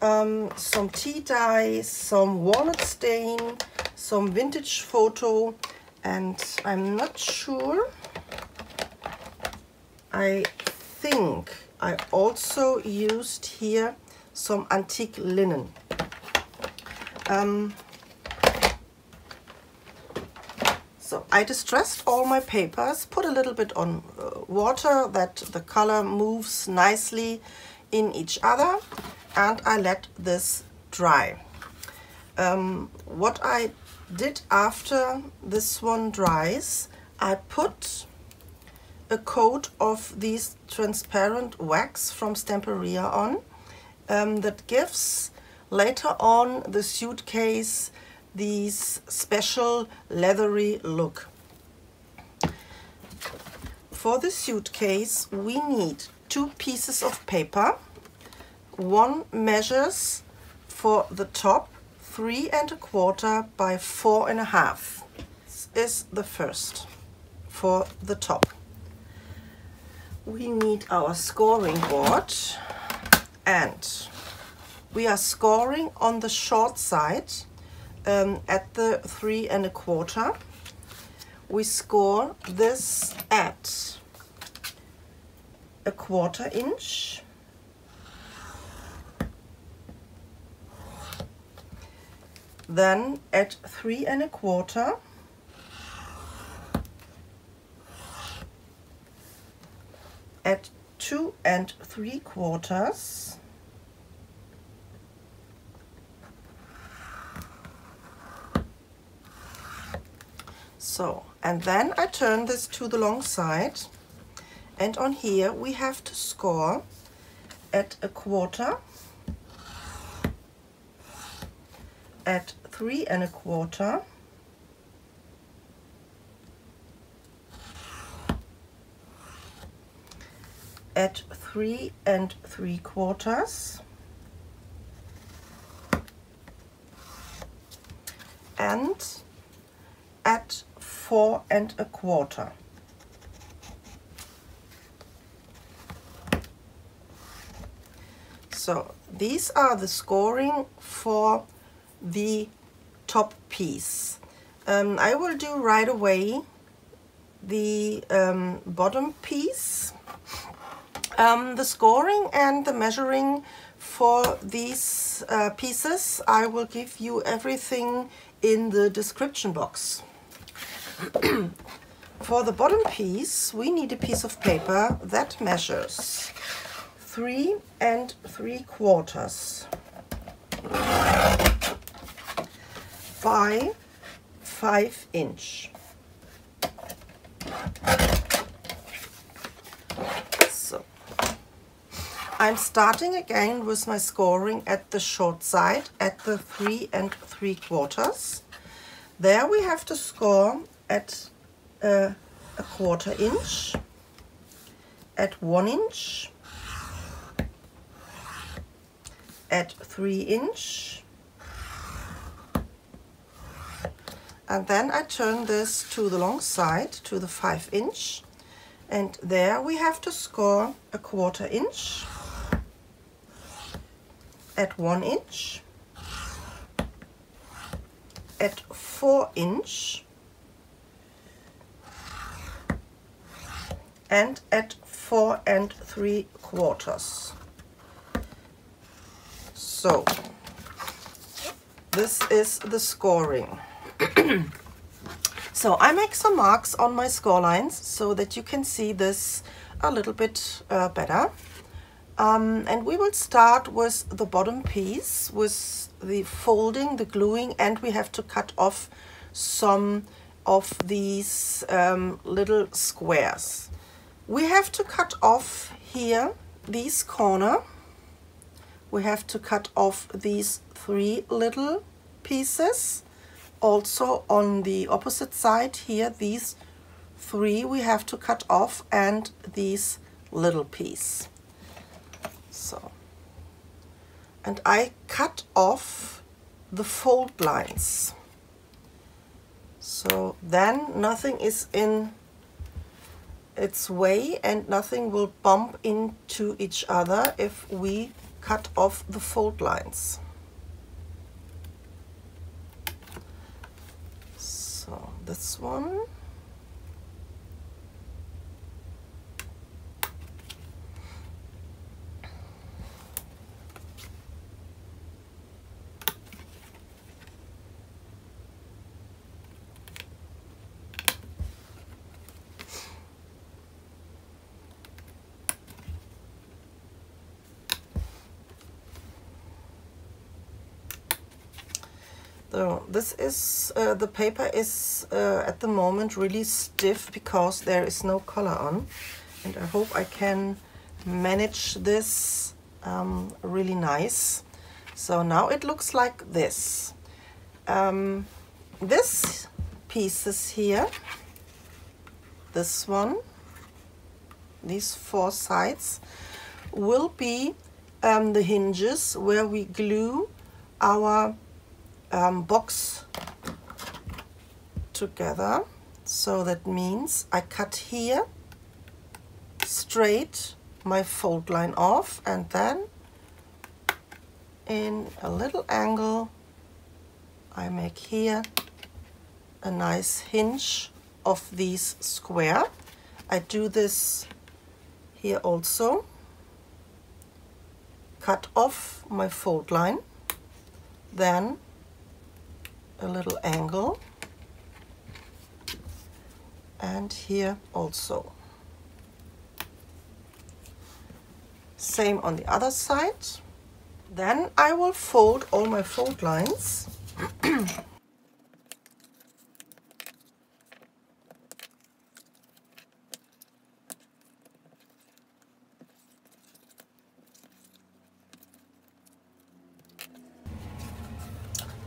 some tea dye, some walnut stain, some vintage photo, and I'm not sure. I think I also used here some antique linen. So I distressed all my papers, put a little bit on water that the color moves nicely in each other, and I let this dry. What I did after this one dries, I put a coat of these transparent wax from Stamperia on, that gives later on the suitcase this special leathery look. For the suitcase we need 2 pieces of paper. One measures for the top 3 1/4 by 4 1/2. This is the first for the top. We need our scoring board, and we are scoring on the short side at the 3 1/4. We score this at 1/4 inch, then at 3 1/4, at 2 3/4, so, and then I turn this to the long side, and on here we have to score at 1/4, at 3 1/4, at 3 3/4, and at 4 1/4. So these are the scoring for the top piece. I will do right away the bottom piece. The scoring and the measuring for these pieces, I will give you everything in the description box. For the bottom piece, we need a piece of paper that measures 3 3/4 by 5 inch. So I'm starting again with my scoring at the short side at the 3 3/4. There we have to score at a 1/4 inch, at 1 inch, at 3 inch, and then I turn this to the long side, to the 5 inch, and there we have to score a 1/4 inch, at 1 inch, at 4 inch, and at 4 3/4. So this is the scoring. So I make some marks on my score lines so that you can see this a little bit better. And we will start with the bottom piece, with the folding, the gluing, and we have to cut off some of these little squares. We have to cut off here these corner. We have to cut off these 3 little pieces. Also on the opposite side here, these 3 we have to cut off, and these little piece. So, and I cut off the fold lines. So then nothing is in its way and nothing will bump into each other if we cut off the fold lines. So this one. So this is, the paper is at the moment really stiff because there is no color on, and I hope I can manage this really nice. So now it looks like this. This pieces here, this one, these 4 sides, will be the hinges where we glue our box together. So that means I cut here straight my fold line off, and then in a little angle I make here a nice hinge of these square. I do this here also, cut off my fold line, then a little angle, and here also. Same on the other side. Then I will fold all my fold lines.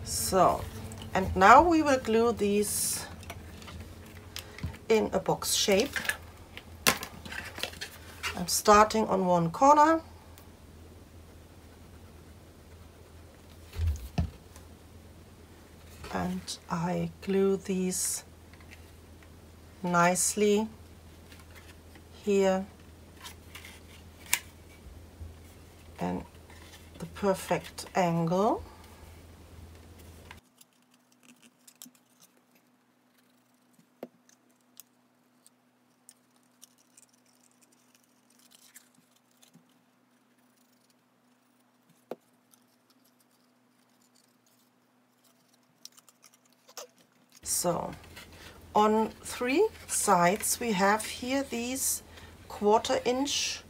So, and now we will glue these in a box shape. I'm starting on one corner, and I glue these nicely here and the perfect angle. So on 3 sides we have here these 1/4 inch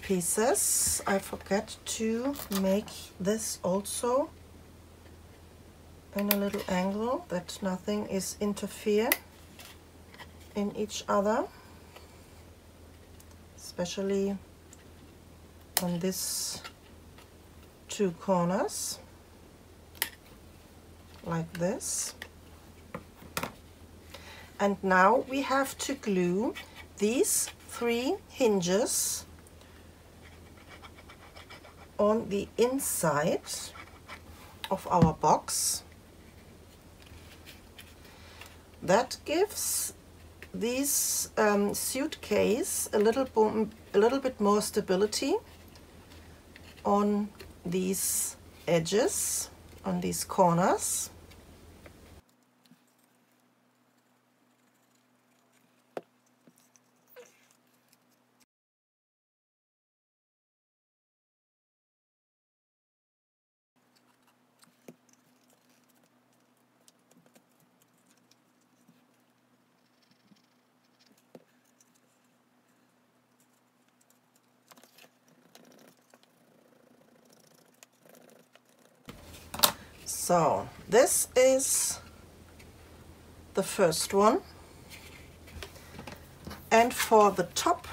pieces. I forget to make this also in a little angle that nothing is interfere in each other, especially on these 2 corners, like this. And now we have to glue these 3 hinges on the inside of our box. That gives this suitcase a little bit more stability on these edges, on these corners. So this is the first one, and for the top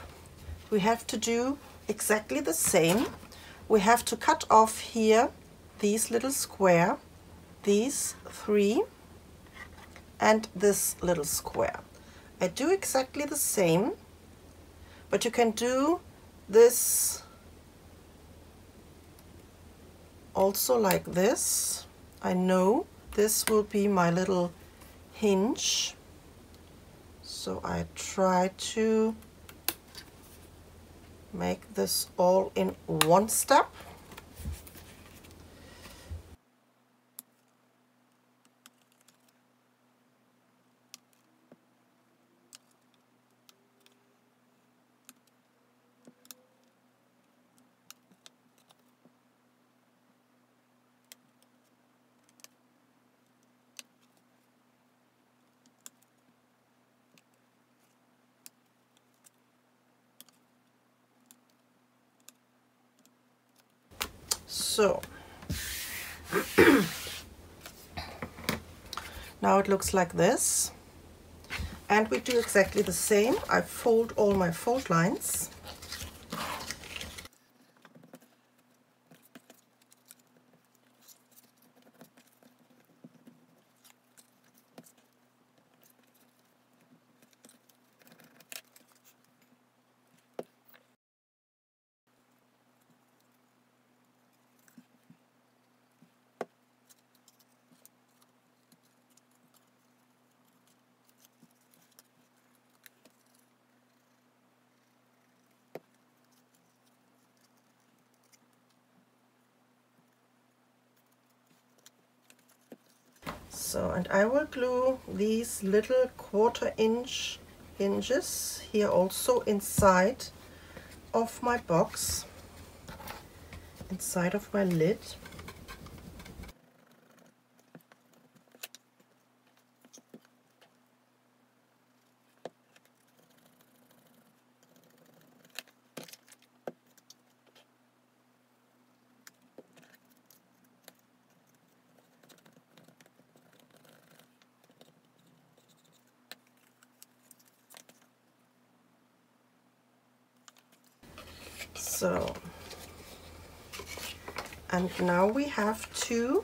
we have to do exactly the same. We have to cut off here these little square, these 3, and this little square. I do exactly the same, but you can do this also like this. I know this will be my little hinge, so I try to make this all in one step. So now it looks like this, and we do exactly the same. I fold all my fold lines. So, and I will glue these little 1/4 inch hinges here also inside of my box, inside of my lid. So, and now we have to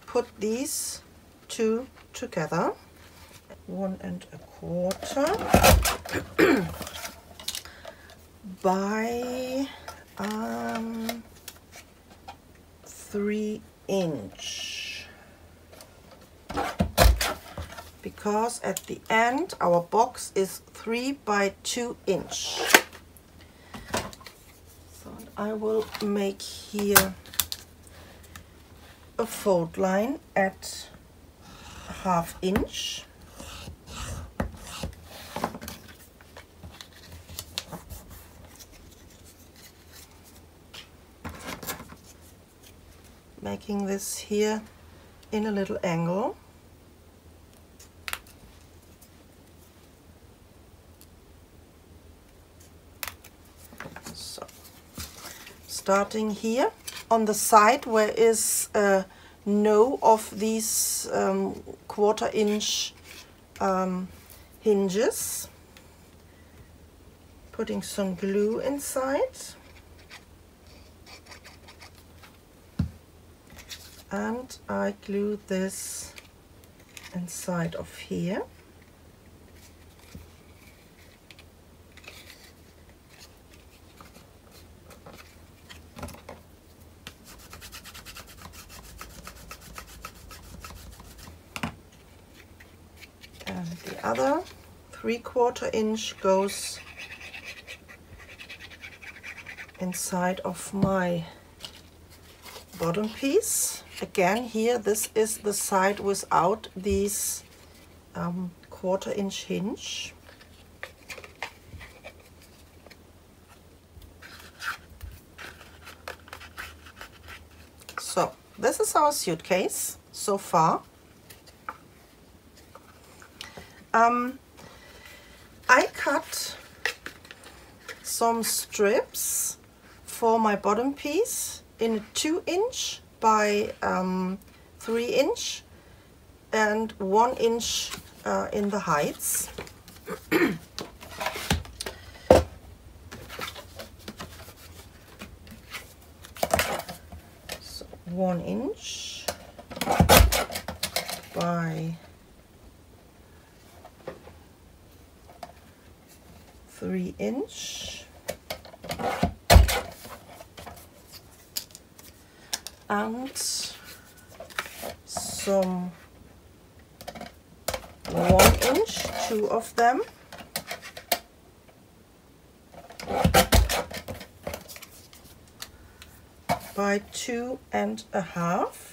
put these 2 together. 1 1/4 by 3 inch, because at the end our box is 3 by 2 inch. I will make here a fold line at 1/2 inch. Making this here in a little angle. starting here on the side where is no of these 1/4 inch hinges, putting some glue inside, and I glue this inside of here. And the other 3/4 inch goes inside of my bottom piece. Again, here this is the side without these 1/4 inch hinge. So this is our suitcase so far. I cut some strips for my bottom piece in a 2 inch by 3 inch and 1 inch in the heights. So 1 inch by 3 inch, and some 1 inch, 2 of them, by 2.5.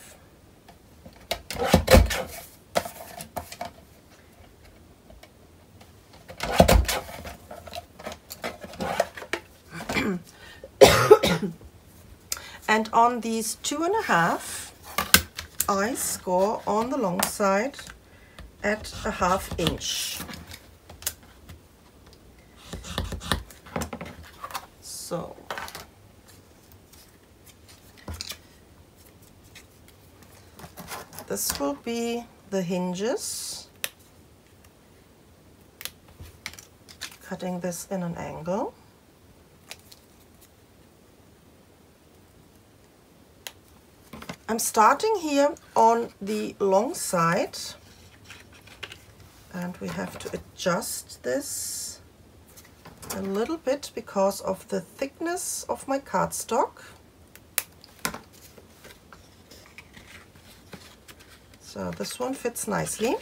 And on these 2.5, I score on the long side at 1/2 inch. So this will be the hinges. Cutting this in an angle. I'm starting here on the long side, and we have to adjust this a little bit because of the thickness of my cardstock. So this one fits nicely.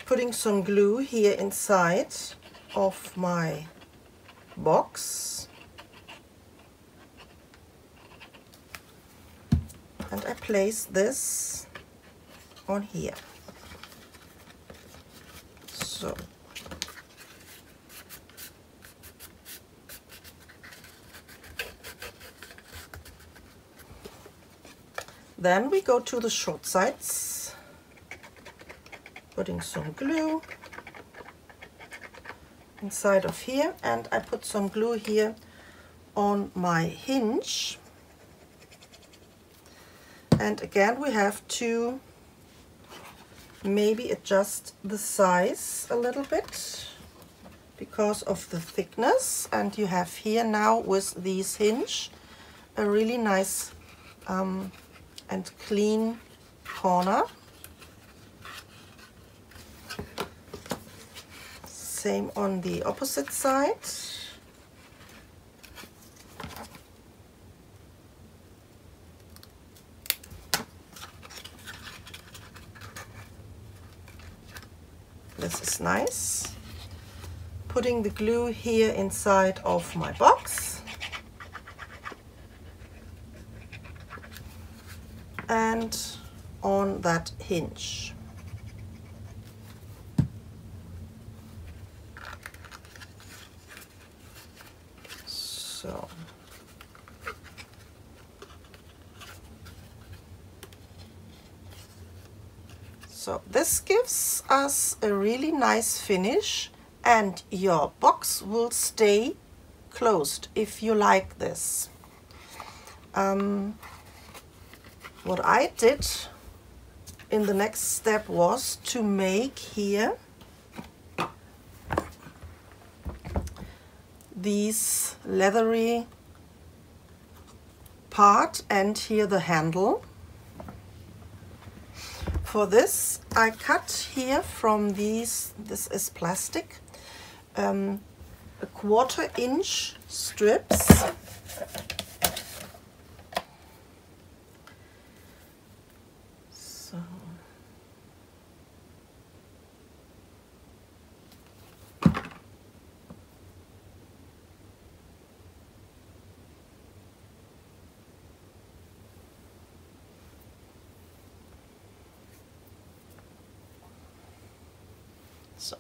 Putting some glue here inside of my box. And I place this on here. So then we go to the short sides, putting some glue inside of here, and I put some glue here on my hinge. And again, we have to maybe adjust the size a little bit because of the thickness. And you have here now with these hinge a really nice and clean corner. Same on the opposite side. This is nice. Putting the glue here inside of my box. And on that hinge. So this gives us a really nice finish, and your box will stay closed if you like this. What I did in the next step was to make here these leathery part and here the handle. For this I cut here from these, this is plastic, a 1/4 inch strips. So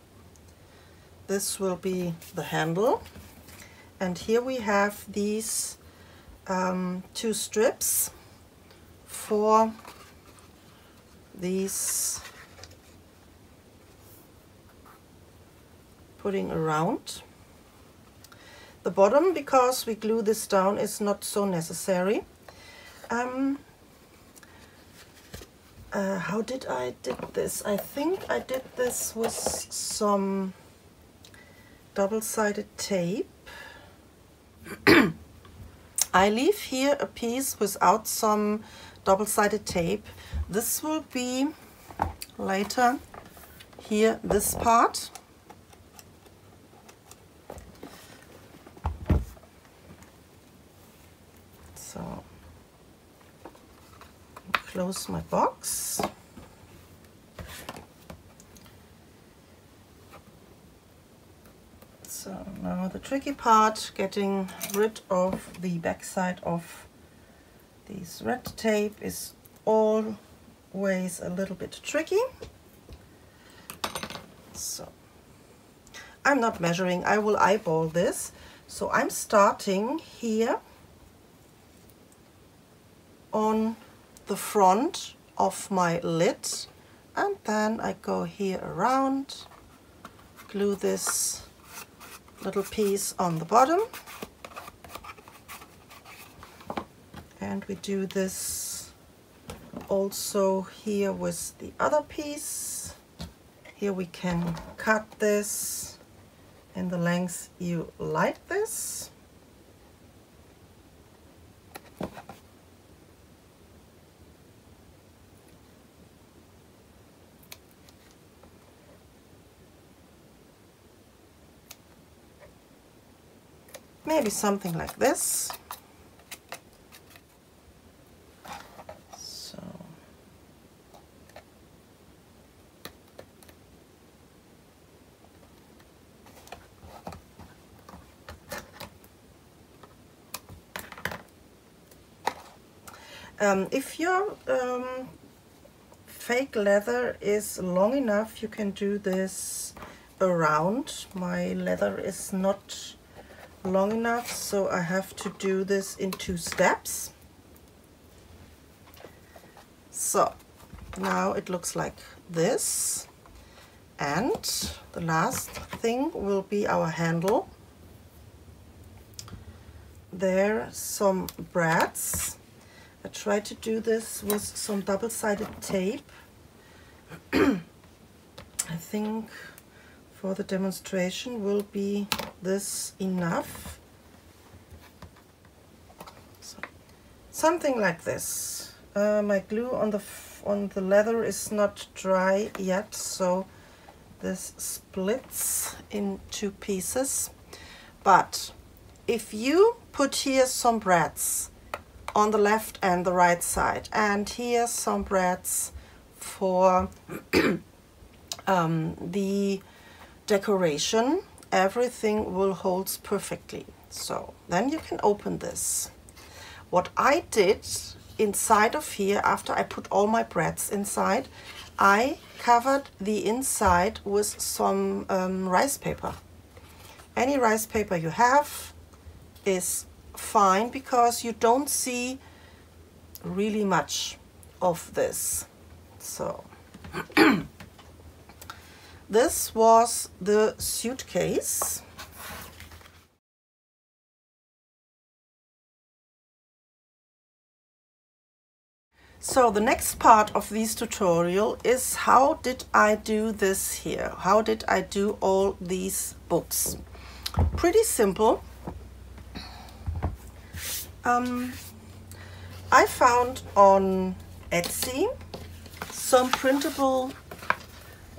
this will be the handle, and here we have these 2 strips for these putting around. The bottom, because we glue this down, is not so necessary. How did I did this? I think I did this with some double-sided tape. I leave here a piece without some double-sided tape. This will be later here, this part. So close my box. So now the tricky part, getting rid of the backside of this red tape, is always a little bit tricky. So I'm not measuring, I will eyeball this. So I'm starting here on the front of my lid, and then I go here around, glue this little piece on the bottom, and we do this also here with the other piece. Here we can cut this in the length you like this. Maybe something like this. So if your fake leather is long enough, you can do this around. My leather is not long enough, so I have to do this in 2 steps. So now it looks like this, and the last thing will be our handle. There are some brads. I try to do this with some double-sided tape. I think for the demonstration will be this enough. So, something like this. My glue on the leather is not dry yet, so this splits in 2 pieces. But if you put here some brads on the left and the right side, and here some brads for the decoration, everything will hold perfectly. So then you can open this. What I did inside of here, after I put all my brads inside, I covered the inside with some rice paper. Any rice paper you have is fine, because you don't see really much of this. So this was the suitcase. So the next part of this tutorial is how did I do this here? How did I do all these books? Pretty simple. I found on Etsy some printable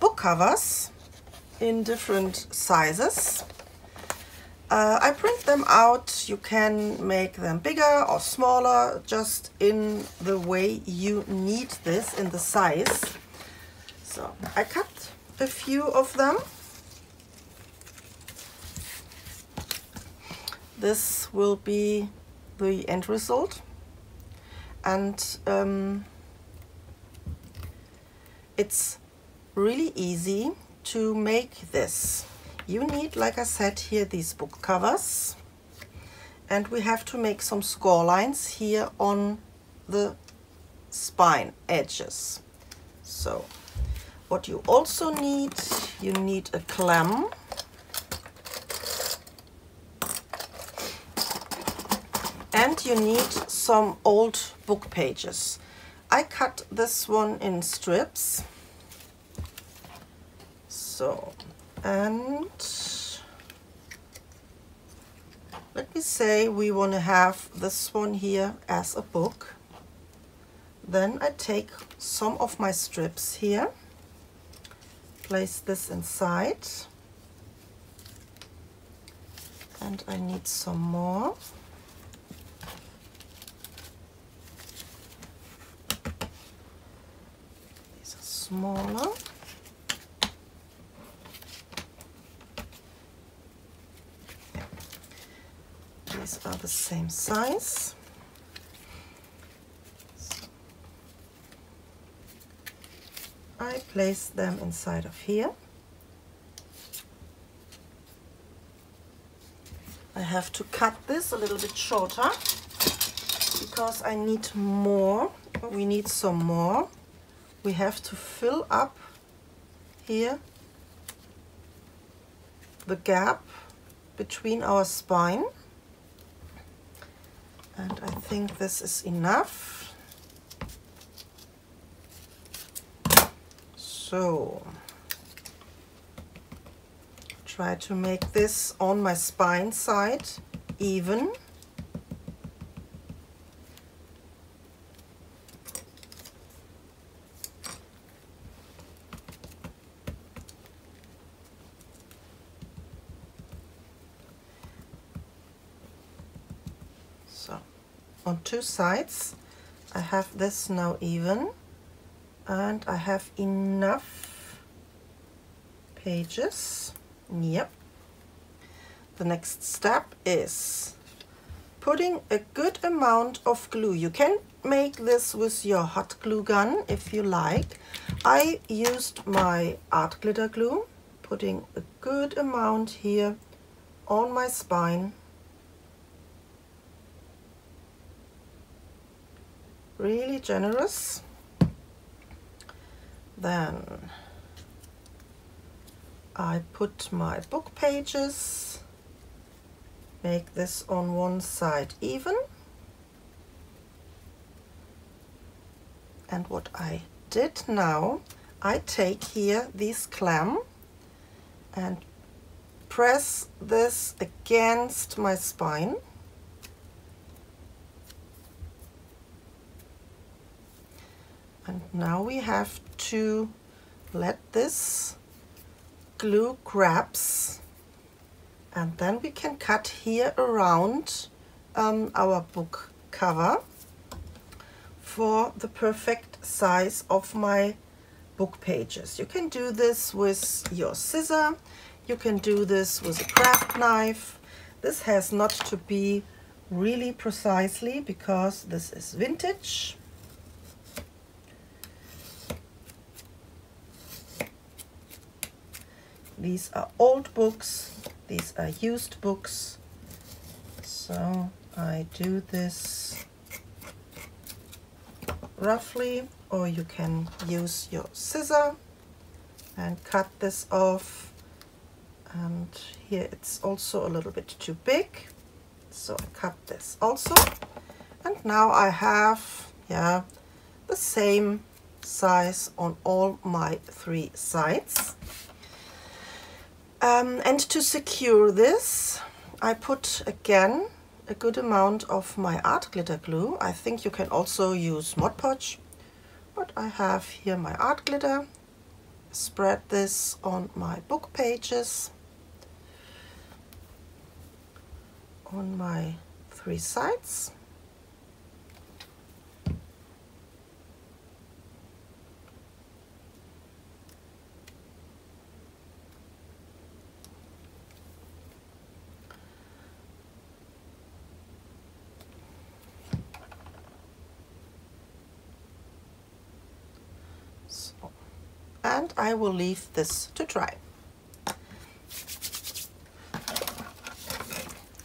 book covers in different sizes. I print them out. You can make them bigger or smaller, just in the way you need this, in the size. So I cut a few of them. This will be the end result. And it's really easy to make this. You need, like I said here, these book covers, and we have to make some score lines here on the spine edges. So what you also need, you need a clamp, and you need some old book pages. I cut this one in strips. So, and let me say we want to have this one here as a book. Then I take some of my strips here, place this inside, and I need some more. These are smaller. These are the same size. So I place them inside of here. I have to cut this a little bit shorter because I need more. We need some more. We have to fill up here the gap between our spine. And I think this is enough. So try to make this on my spine side even. So on two sides I have this now even, and I have enough pages. Yep. The next step is putting a good amount of glue. You can make this with your hot glue gun if you like. I used my art glitter glue, putting a good amount here on my spine. Really generous. Then I put my book pages, make this on one side even. And what I did now, I take here this clamp and press this against my spine. And now we have to let this glue grabs, and then we can cut here around our book cover for the perfect size of my book pages. You can do this with your scissor, you can do this with a craft knife. This has not to be really precisely because this is vintage. These are old books, these are used books, so I do this roughly, or you can use your scissor and cut this off. And here it's also a little bit too big, so I cut this also. And now I have, the same size on all my 3 sides. And to secure this, I put again a good amount of my art glitter glue. I think you can also use Mod Podge, but I have here my art glitter. Spread this on my book pages, on my 3 sides. And I will leave this to dry.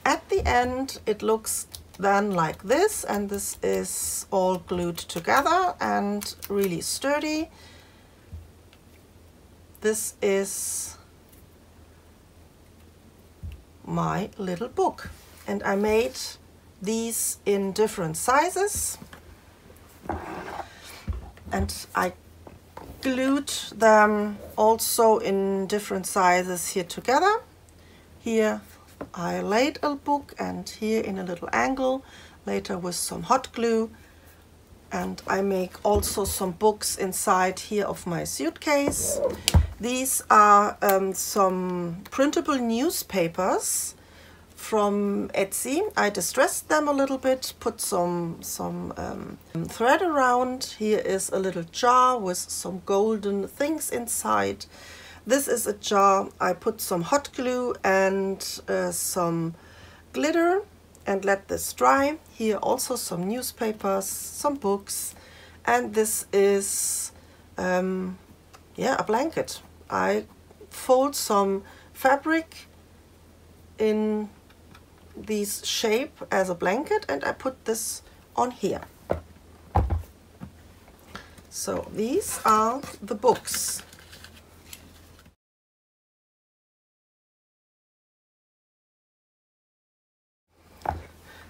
At the end it looks then like this, and this is all glued together and really sturdy. This is my little book, and I made these in different sizes, and I glued them also in different sizes here together. Here I laid a book, and here in a little angle, later with some hot glue. And I make also some books inside here of my suitcase. These are some printable newspapers from Etsy. I distressed them a little bit, put some thread around. Here is a little jar with some golden things inside. This is a jar. I put some hot glue and some glitter and let this dry. Here also some newspapers, some books, and this is yeah, a blanket. I fold some fabric in this shape as a blanket, and I put this on here. So these are the books.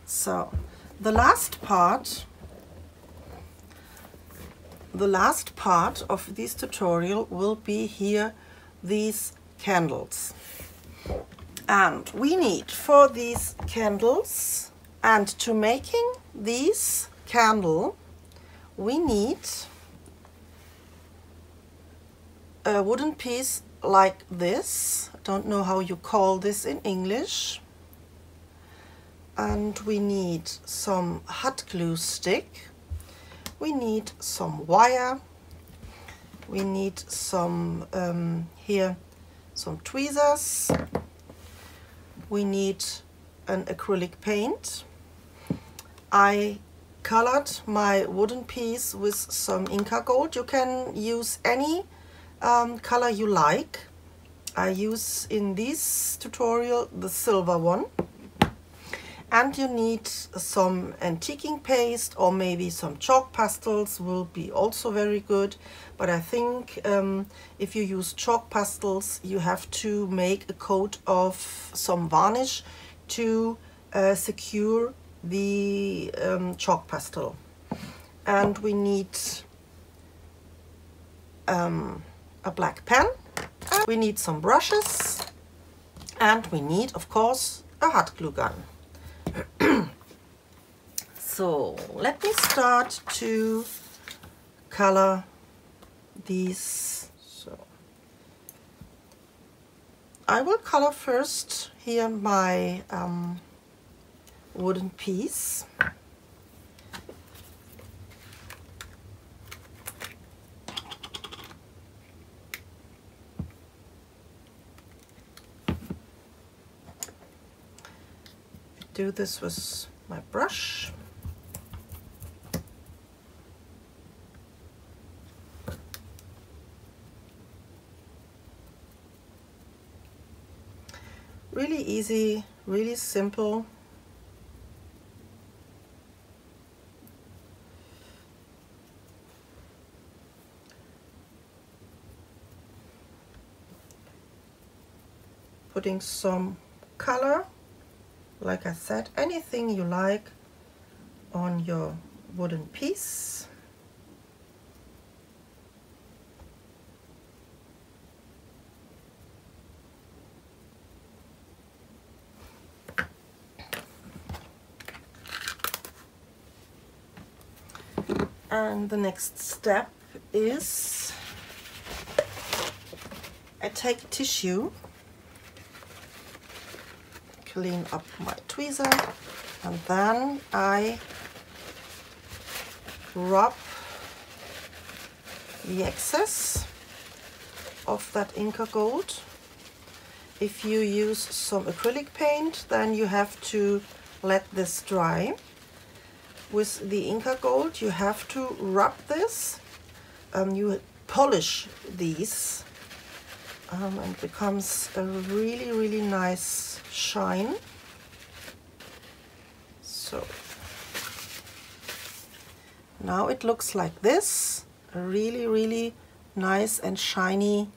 So the last part of this tutorial will be here these candles. And we need for these candles, and to making these candle, we need a wooden piece like this. I don't know how you call this in English. And we need some hot glue stick. We need some wire. We need some here some tweezers. We need an acrylic paint. I colored my wooden piece with some Inca gold. You can use any color you like. I use in this tutorial the silver one. And you need some antiquing paste, or maybe some chalk pastels will be also very good. But I think if you use chalk pastels, you have to make a coat of some varnish to secure the chalk pastel. And we need a black pen, and we need some brushes, and we need, of course, a hot glue gun. So let me start to color these. So I will color first here my wooden piece. Do this with my brush. Really easy, really simple. Putting some color, like I said, anything you like on your wooden piece. And the next step is I take tissue, clean up my tweezer, and then I rub the excess of that Inca gold. If you use some acrylic paint, then you have to let this dry. With the Inca gold, you have to rub this. You polish these, and it becomes a really, really nice shine. So now it looks like this, a really, really nice and shiny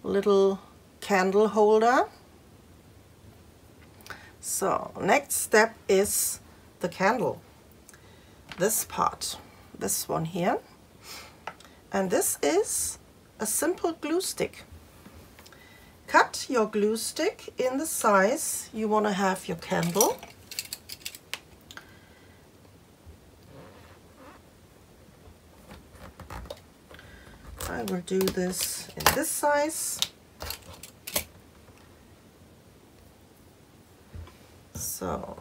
little candle holder. So next step is the candle, this part, this one here, and this is a simple glue stick. Cut your glue stick in the size you want to have your candle. I will do this in this size. So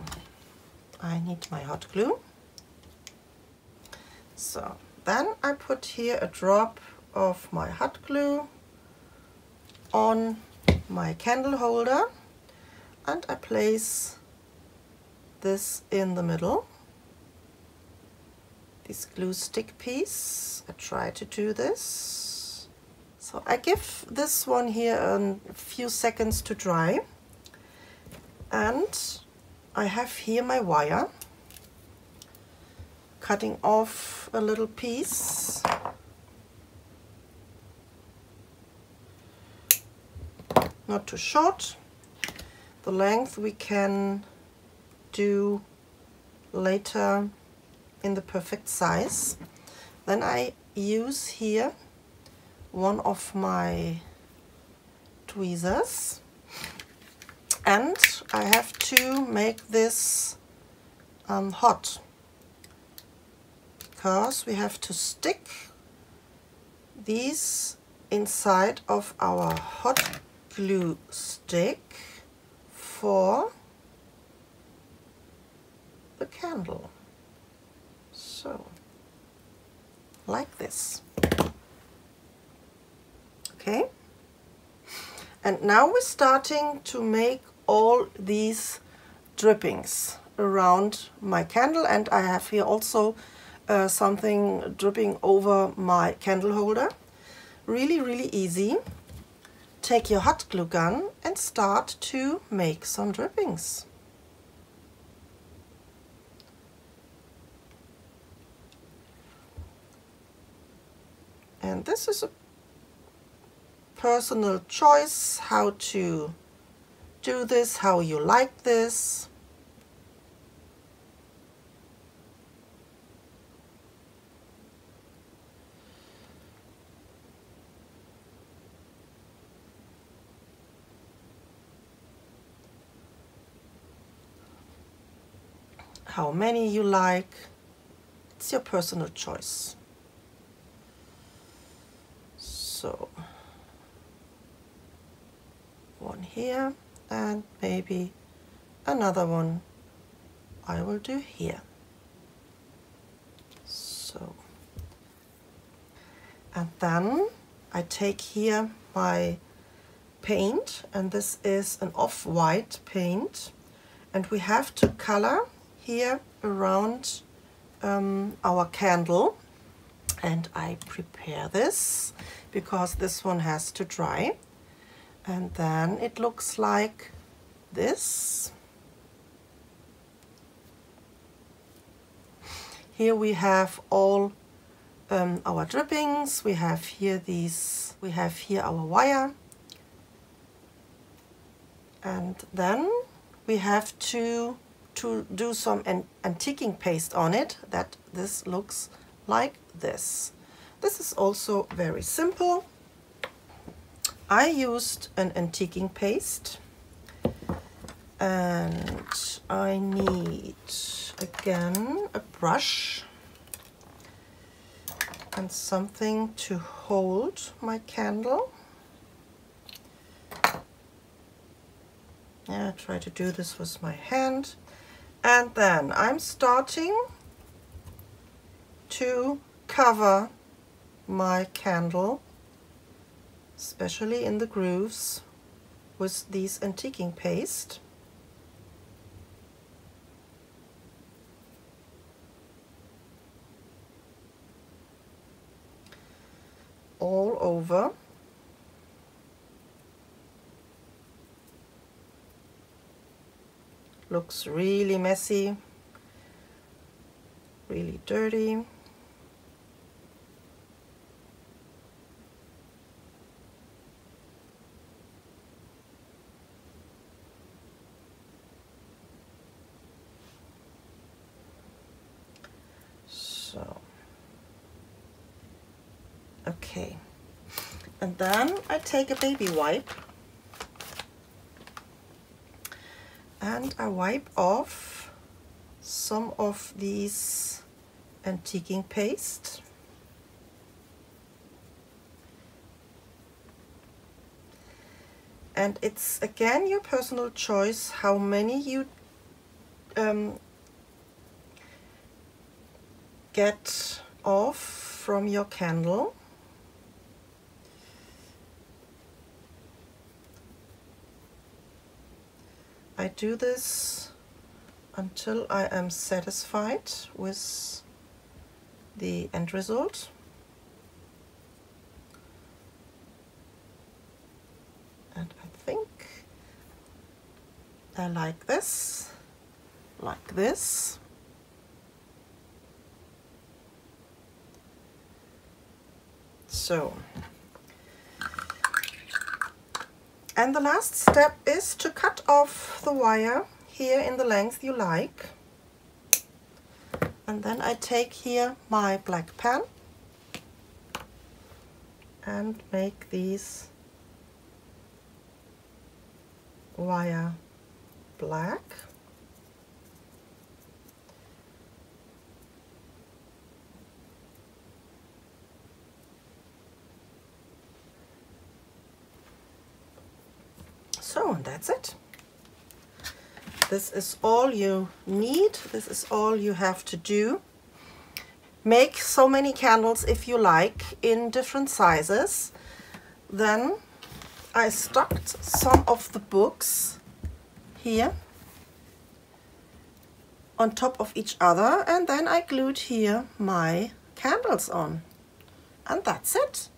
I need my hot glue. So then I put here a drop of my hot glue on my candle holder, and I place this in the middle, this glue stick piece. I try to do this. So I give this one here a few seconds to dry, and I have here my wire, cutting off a little piece. Not too short. The length we can do later in the perfect size. Then I use here one of my tweezers, and I have to make this hot, because we have to stick these inside of our hot glue stick for the candle. So like this. Okay, and now we're starting to make all these drippings around my candle, and I have here also something dripping over my candle holder. Really, really easy. Take your hot glue gun and start to make some drippings. And this is a personal choice how to do this, how you like this. How many you like, it's your personal choice. So one here, and maybe another one I will do here. So, and then I take here my paint, and this is an off-white paint, and we have to color here around our candle, and I prepare this because this one has to dry, and then it looks like this. Here we have all our drippings. We have here our wire, and then we have to do some antiquing paste on it, that this looks like this. This is also very simple. I used an antiquing paste, and I need again a brush, and something to hold my candle. Yeah, I try to do this with my hand. And then I'm starting to cover my candle, especially in the grooves, with these antiquing paste. All over. Looks really messy, really dirty. So, okay. And then I take a baby wipe and I wipe off some of these antiquing paste. And it's again your personal choice how many you get off from your candle. I do this until I am satisfied with the end result. And I think I like this, like this. So, and the last step is to cut off the wire here in the length you like. And then I take here my black pen and make these wire black. So, and that's it. This is all you need. This is all you have to do. Make so many candles if you like in different sizes. Then I stuck some of the books here on top of each other, and then I glued here my candles on. And that's it.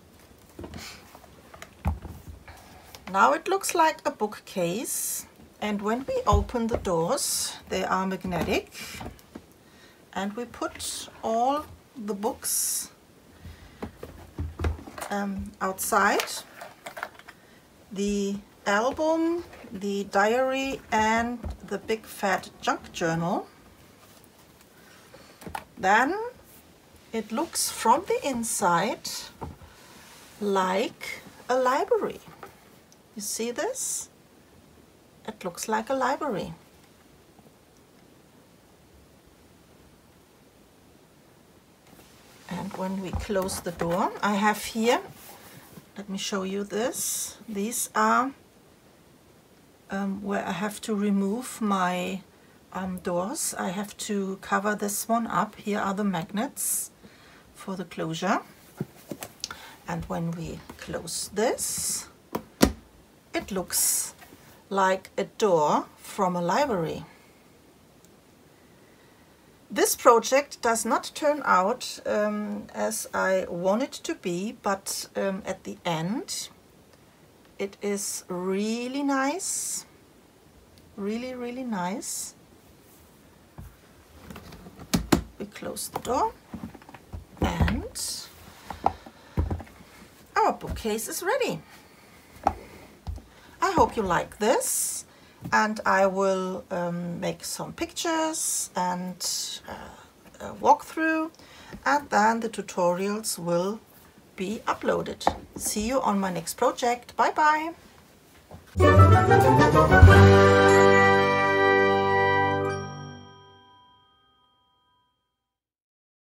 Now it looks like a bookcase, and when we open the doors, they are magnetic, and we put all the books outside. The album, the diary, and the big fat junk journal. Then it looks from the inside like a library. You see this? It looks like a library. And when we close the door, I have here, let me show you this. These are where I have to remove my doors. I have to cover this one up. Here are the magnets for the closure. And when we close this, it looks like a door from a library. This project does not turn out as I want it to be, but at the end it is really nice, really, really nice. We close the door and our bookcase is ready. I hope you like this, and I will make some pictures and walk through, and then the tutorials will be uploaded. See you on my next project. Bye bye.